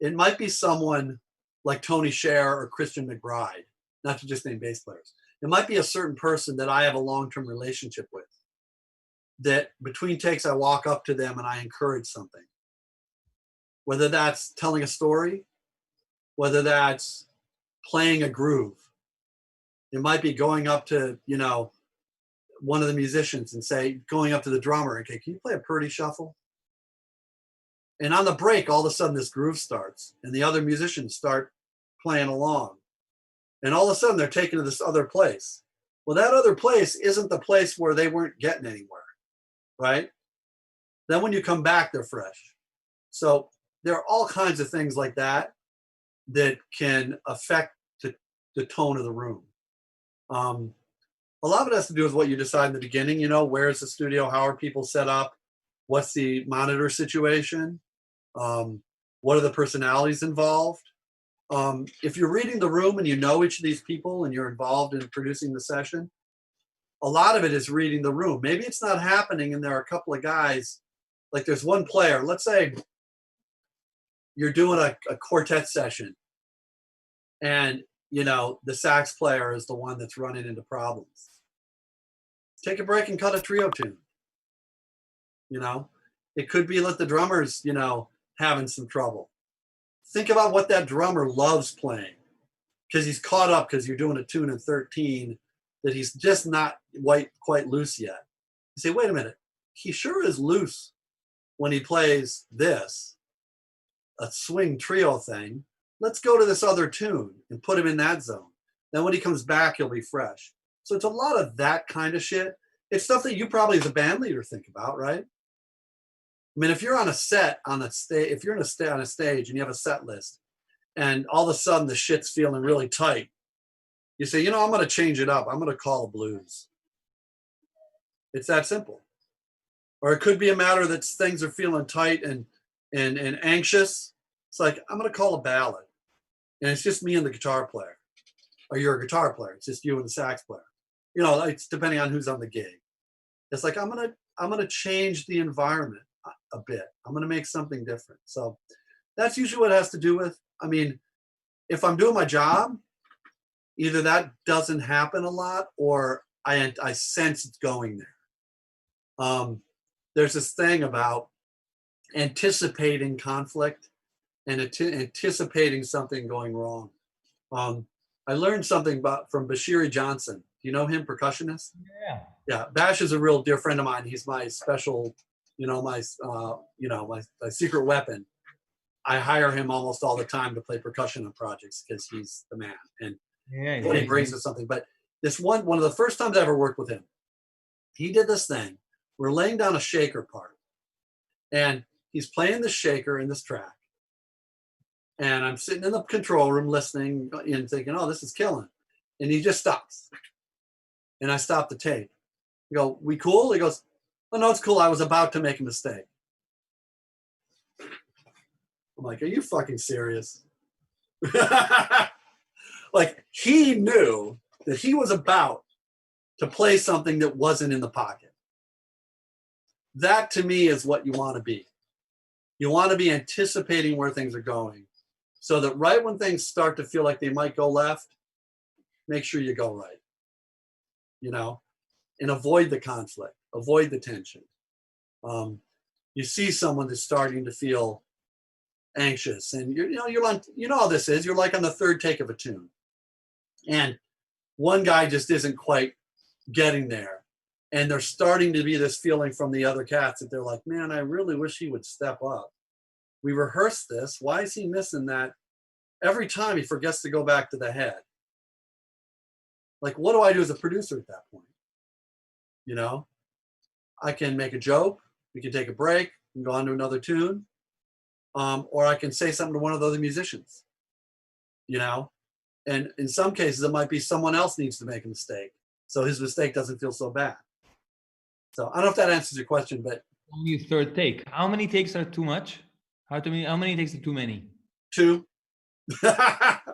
Speaker 3: It might be someone like Tony Scher or Christian McBride, not to just name bass players. It might be a certain person that I have a long-term relationship with, that between takes I walk up to them and I encourage something. Whether that's telling a story, whether that's playing a groove. It might be going up to, one of the musicians and going up to the drummer, okay, can you play a Purdy shuffle? And on the break, all of a sudden this groove starts and the other musicians start playing along. And all of a sudden they're taken to this other place. Well, that other place isn't the place where they weren't getting anywhere, right? Then when you come back, they're fresh. So there are all kinds of things like that that can affect the tone of the room. A lot of it has to do with what you decide in the beginning. You know, where's the studio? How are people set up? What's the monitor situation? What are the personalities involved? If you're reading the room and you know each of these people and you're involved in producing the session, a lot of it is reading the room. Maybe it's not happening and there are a couple of guys, like there's one player, let's say you're doing a quartet session and, you know, the sax player is the one that's running into problems. Take a break and cut a trio tune. You know, it could be that the drummer's, you know, having some trouble. Think about what that drummer loves playing because he's caught up because you're doing a tune in 13 that he's just not quite loose yet. You say, wait a minute, he sure is loose when he plays this, a swing trio thing. Let's go to this other tune and put him in that zone. Then when he comes back, he'll be fresh. So it's a lot of that kind of shit. It's stuff that you probably as a band leader think about, right? I mean, if you're on a set on a stage, if you're on a stage and you have a set list and all of a sudden the shit's feeling really tight, you say, you know, I'm going to change it up. I'm going to call a blues. It's that simple. Or it could be a matter that things are feeling tight and anxious. It's like, I'm going to call a ballad. And it's just me and the guitar player. Or you're a guitar player. It's just you and the sax player. You know, it's depending on who's on the gig. It's like, I'm gonna change the environment a bit. I'm gonna make something different. So that's usually what it has to do with. I mean, if I'm doing my job, either that doesn't happen a lot or I sense it's going there. There's this thing about anticipating conflict and anticipating something going wrong. I learned something from Bashiri Johnson. Do you know him, percussionist?
Speaker 1: Yeah.
Speaker 3: Yeah, Bash is a real dear friend of mine. He's my special, my secret weapon. I hire him almost all the time to play percussion on projects because he's the man and he brings us something. But this one of the first times I ever worked with him, he did this thing. We're laying down a shaker part, and he's playing the shaker in this track. And I'm sitting in the control room listening and thinking, oh, this is killing. And he just stops. And I stop the tape. I go, we cool? He goes, oh, no, it's cool. I was about to make a mistake. I'm like, are you fucking serious? Like, he knew that he was about to play something that wasn't in the pocket. That, to me, is what you want to be. You want to be anticipating where things are going so that right when things start to feel like they might go left, make sure you go right, and avoid the conflict, avoid the tension. You see someone that's starting to feel anxious and you're on, how this is, you're like on the third take of a tune and one guy just isn't quite getting there. And there's starting to be this feeling from the other cats that they're like, man, I really wish he would step up. We rehearsed this. Why is he missing that? Every time he forgets to go back to the head. Like, what do I do as a producer at that point? I can make a joke. We can take a break and go on to another tune. Or I can say something to one of the other musicians, and in some cases it might be someone else needs to make a mistake. So his mistake doesn't feel so bad. So I don't know if that answers your question, but
Speaker 1: only third take. How many takes are too much? How many takes are too many?
Speaker 3: 2.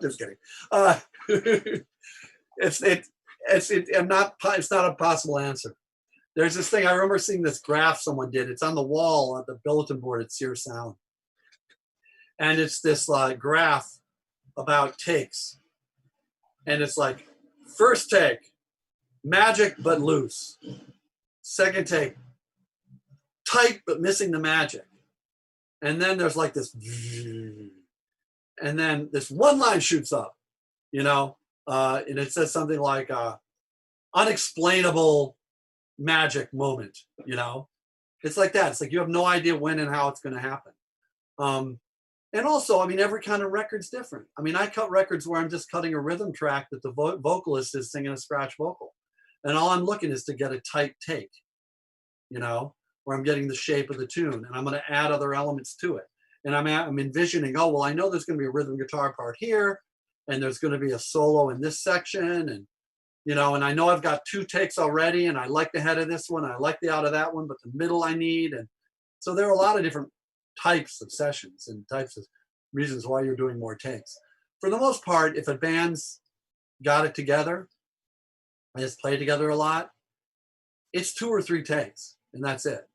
Speaker 3: Just kidding. It's not a possible answer. There's this thing, I remember seeing this graph someone did. It's on the wall on the bulletin board at Sears Sound. And it's this graph about takes. And it's like, first take, magic but loose. Second take, tight but missing the magic. And then there's like this, and then this one line shoots up, and it says something like unexplainable magic moment, It's like that. It's like you have no idea when and how it's going to happen. And also, I mean, every kind of record's different. I mean, I cut records where I'm just cutting a rhythm track that the vocalist is singing a scratch vocal. And all I'm looking is to get a tight take, you know, where I'm getting the shape of the tune and I'm going to add other elements to it. And I'm envisioning, oh, well, I know there's going to be a rhythm guitar part here and there's going to be a solo in this section. And, you know, and I know I've got 2 takes already and I like the head of this one. I like the out of that one, but the middle I need. And so there are a lot of different types of sessions and types of reasons why you're doing more takes. For the most part, if a band's got it together and has played together a lot, it's 2 or 3 takes and that's it.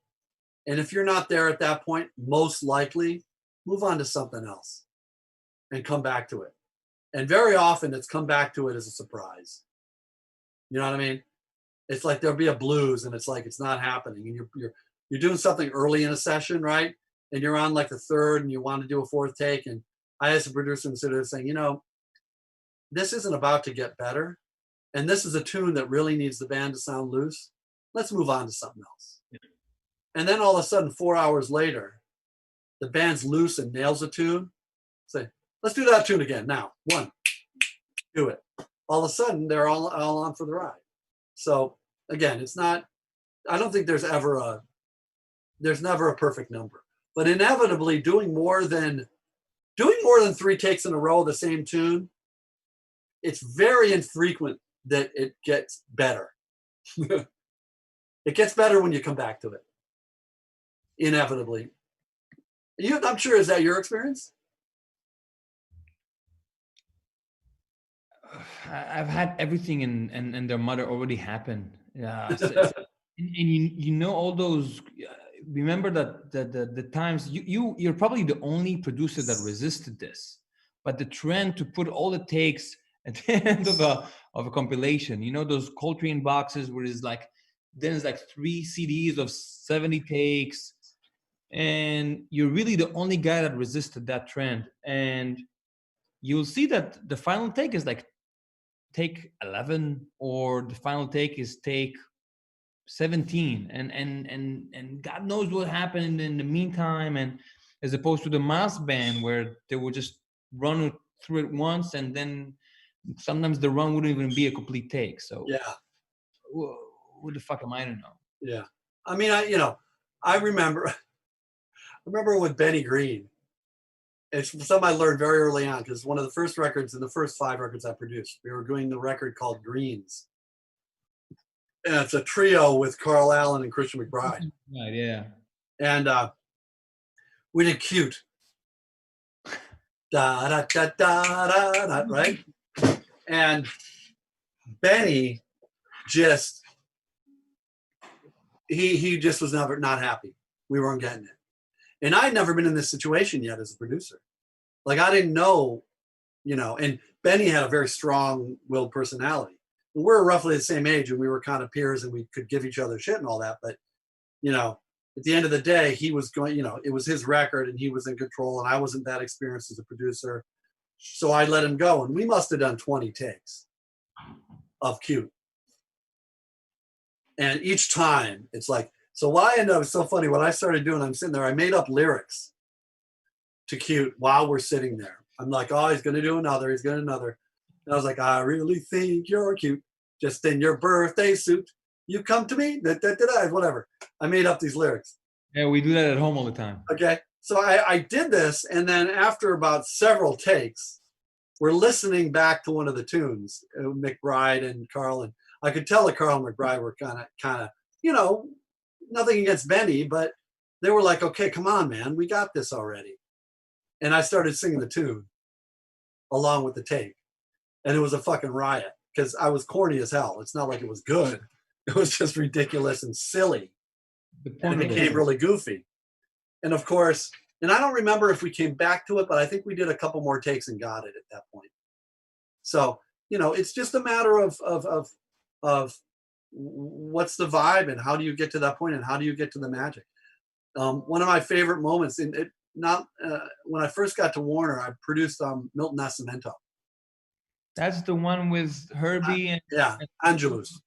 Speaker 3: And if you're not there at that point, most likely move on to something else and come back to it. And very often it's come back to it as a surprise. You know what I mean? It's like there'll be a blues and it's like it's not happening and you're doing something early in a session, right? And you're on like the 3rd and you want to do a 4th take. And I, as a producer, am sort of saying, you know, this isn't about to get better. And this is a tune that really needs the band to sound loose. Let's move on to something else. Yeah. And then all of a sudden, 4 hours later, the band's loose and nails a tune. Say, let's do that tune again now. 1, do it. All of a sudden, they're all on for the ride. So again, it's not, I don't think there's never a perfect number. But inevitably, doing more than 3 takes in a row of the same tune, it's very infrequent that it gets better. It gets better when you come back to it. Inevitably. I'm sure, is that your experience?
Speaker 1: I've had everything and their mother already happen. Yeah. And you know all those. Remember that the times you're probably the only producer that resisted this, but the trend to put all the takes at the end of a compilation, you know, those Coltrane boxes where it's like then it's like 3 CDs of 70 takes, and you're really the only guy that resisted that trend. And you'll see that the final take is like take 11, or the final take is take 17, and God knows what happened in the meantime. And as opposed to the mass band where they would just run through it once, and then sometimes the run wouldn't even be a complete take. So
Speaker 3: yeah,
Speaker 1: who the fuck am I to know?
Speaker 3: Yeah, I mean, I remember with Benny Green. It's something I learned very early on because one of the first records in the first 5 records I produced, we were doing the record called Greens. And it's a trio with Carl Allen and Christian McBride.
Speaker 1: Right, yeah.
Speaker 3: And we did Cute. Da da da da da da, right? And Benny just he just was never not happy. We weren't getting it. And I'd never been in this situation yet as a producer. Like I didn't know, you know, and Benny had a very strong-willed personality. We're roughly the same age and we were kind of peers and we could give each other shit and all that. But, you know, at the end of the day, he was going, you know, it was his record and he was in control and I wasn't that experienced as a producer. So I let him go and we must have done 20 takes of Cute. And each time it's like, so what I ended up, it's so funny, what I started doing, I'm sitting there, I made up lyrics to Cute while we're sitting there. I'm like, oh, he's going to do another, he's going to another. And I was like, I really think you're cute, just in your birthday suit. You come to me, whatever. I made up these lyrics.
Speaker 1: Yeah, we do that at home all the time.
Speaker 3: Okay. So I did this, and then after about several takes, we're listening back to one of the tunes, McBride and Carl, and I could tell that Carl and McBride were kind of, you know, nothing against Benny, but they were like, okay, come on, man, we got this already. And I started singing the tune along with the take. And it was a fucking riot because I was corny as hell. It's not like it was good. It was just ridiculous and silly. And it became really goofy. And of course, and I don't remember if we came back to it, but I think we did a couple more takes and got it at that point. So, you know, it's just a matter of what's the vibe and how do you get to that point and how do you get to the magic. One of my favorite moments when I first got to Warner, I produced Milton Nascimento.
Speaker 1: That's the one with Herbie and
Speaker 3: Angelus.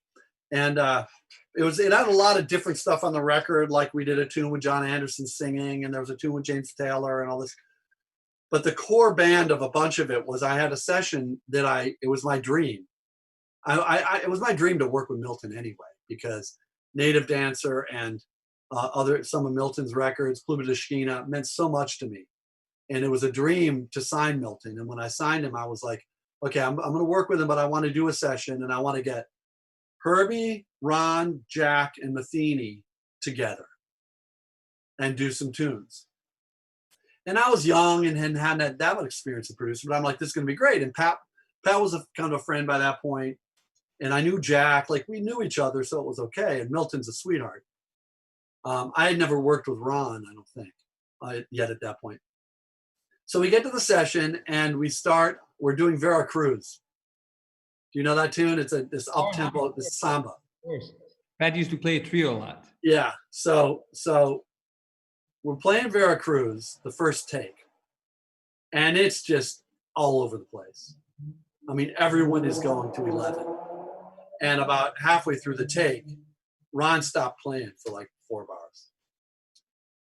Speaker 3: And it had a lot of different stuff on the record. Like we did a tune with John Anderson singing, and there was a tune with James Taylor and all this. But the core band of a bunch of it was I had a session that it was my dream. It was my dream to work with Milton anyway, because Native Dancer and some of Milton's records, Pluma de Esquina, meant so much to me. And it was a dream to sign Milton. And when I signed him, I was like, okay, I'm going to work with him, but I want to do a session, and I want to get Herbie, Ron, Jack, and Matheny together and do some tunes. And I was young and hadn't had that much experience as a producer, but I'm like, this is going to be great. And Pat was kind of a friend by that point, and I knew Jack, like we knew each other, so it was okay. And Milton's a sweetheart. I had never worked with Ron, I don't think, yet at that point. So we get to the session and we're doing Vera Cruz. Do you know that tune? It's this up tempo, this samba.
Speaker 1: Of course. Pat used to play a trio a lot.
Speaker 3: Yeah. So we're playing Vera Cruz, the first take, and it's just all over the place. I mean, everyone is going to 11. And about halfway through the take, Ron stopped playing for like 4 bars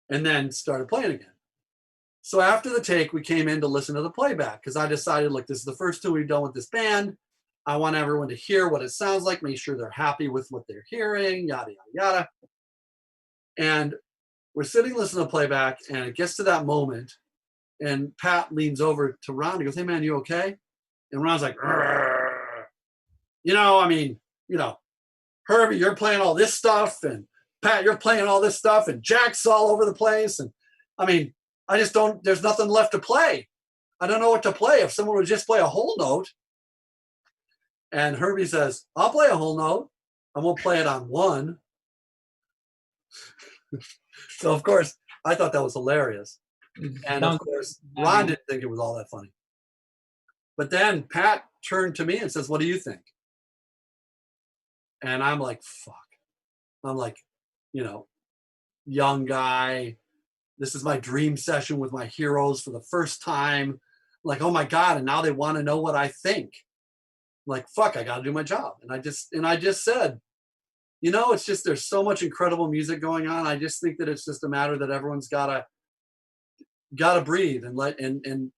Speaker 3: and then started playing again. So after the take, we came in to listen to the playback because I decided, look, this is the first tune we've done with this band. I want everyone to hear what it sounds like, make sure they're happy with what they're hearing, yada, yada, yada. And we're sitting listening to playback, and it gets to that moment, and Pat leans over to Ron and goes, hey, man, you okay? And Ron's like, Herbie, you're playing all this stuff, and Pat, you're playing all this stuff, and Jack's all over the place. And I mean, there's nothing left to play. I don't know what to play. If someone would just play a whole note. And Herbie says, I'll play a whole note. I won't play it on one. So, of course, I thought that was hilarious. And, of course, Ron didn't think it was all that funny. But then Pat turned to me and says, what do you think? And I'm like, fuck. I'm like, young guy. This is my dream session with my heroes for the first time. Like, oh, my God. And now they want to know what I think. Like, fuck, I got to do my job. And I just said, it's just, there's so much incredible music going on. I just think that it's just a matter that everyone's gotta breathe and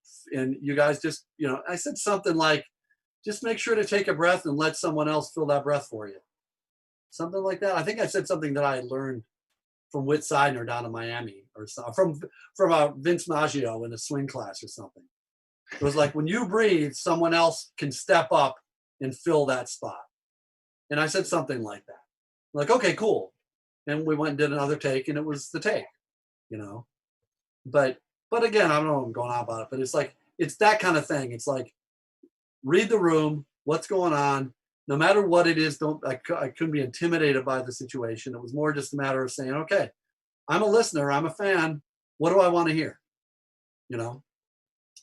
Speaker 3: you guys just, I said something like, just make sure to take a breath and let someone else fill that breath for you. Something like that. I think I said something that I had learned from Whit Seidner down in Miami, or from Vince Maggio in a swing class or something. It was like, when you breathe, someone else can step up and fill that spot. And I said something like that. Like, okay, cool. And we went and did another take, and it was the take, But again, I don't know what I'm going on about it, but it's like, it's that kind of thing. It's like, read the room, what's going on. No matter what it is, I couldn't be intimidated by the situation. It was more just a matter of saying, okay, I'm a listener, I'm a fan. What do I want to hear? Anyway.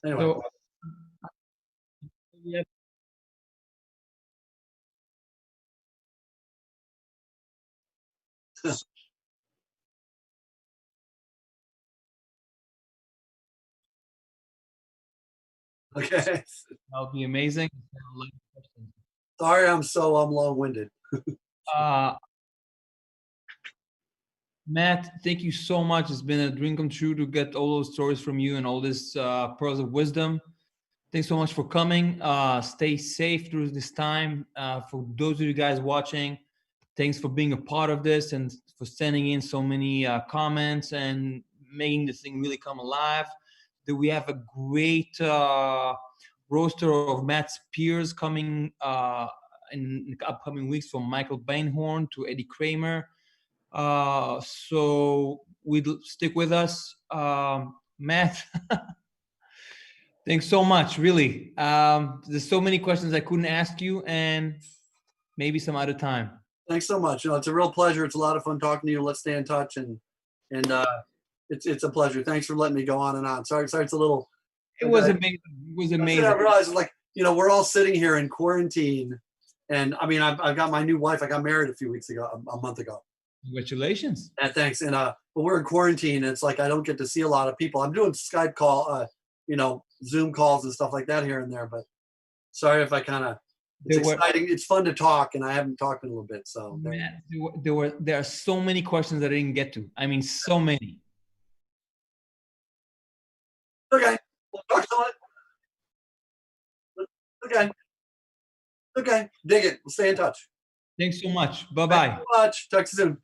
Speaker 1: So, yeah.
Speaker 3: Okay.
Speaker 1: That would be amazing.
Speaker 3: Sorry, I'm so long-winded.
Speaker 1: Matt, thank you so much. It's been a dream come true to get all those stories from you and all this pearls of wisdom. Thanks so much for coming. Stay safe through this time. For those of you guys watching, thanks for being a part of this and for sending in so many comments and making this thing really come alive. That we have a great roster of Matt's peers coming in the upcoming weeks, from Michael Bainhorn to Eddie Kramer. So stick with us. Matt, thanks so much, really. There's so many questions I couldn't ask you, and maybe some other time.
Speaker 3: Thanks so much. It's a real pleasure. It's a lot of fun talking to you. Let's stay in touch, and it's a pleasure. Thanks for letting me go on and on. Sorry, it's a little.
Speaker 1: It was amazing. It was amazing.
Speaker 3: I realized, like, we're all sitting here in quarantine, and I mean, I've got my new wife. I got married a month ago.
Speaker 1: Congratulations.
Speaker 3: And thanks. And but we're in quarantine, and it's like I don't get to see a lot of people. I'm doing Skype call, Zoom calls and stuff like that here and there. But sorry if I kind of It's
Speaker 1: there were
Speaker 3: exciting. It's fun to talk, and I haven't talked in a little bit. So
Speaker 1: man, there are so many questions that I didn't get to. I mean, so many.
Speaker 3: okay, we'll talk on it. Okay, okay, dig it. We'll stay in touch.
Speaker 1: Thanks so much. Bye
Speaker 3: Thanks
Speaker 1: bye.
Speaker 3: so much. Talk to you soon.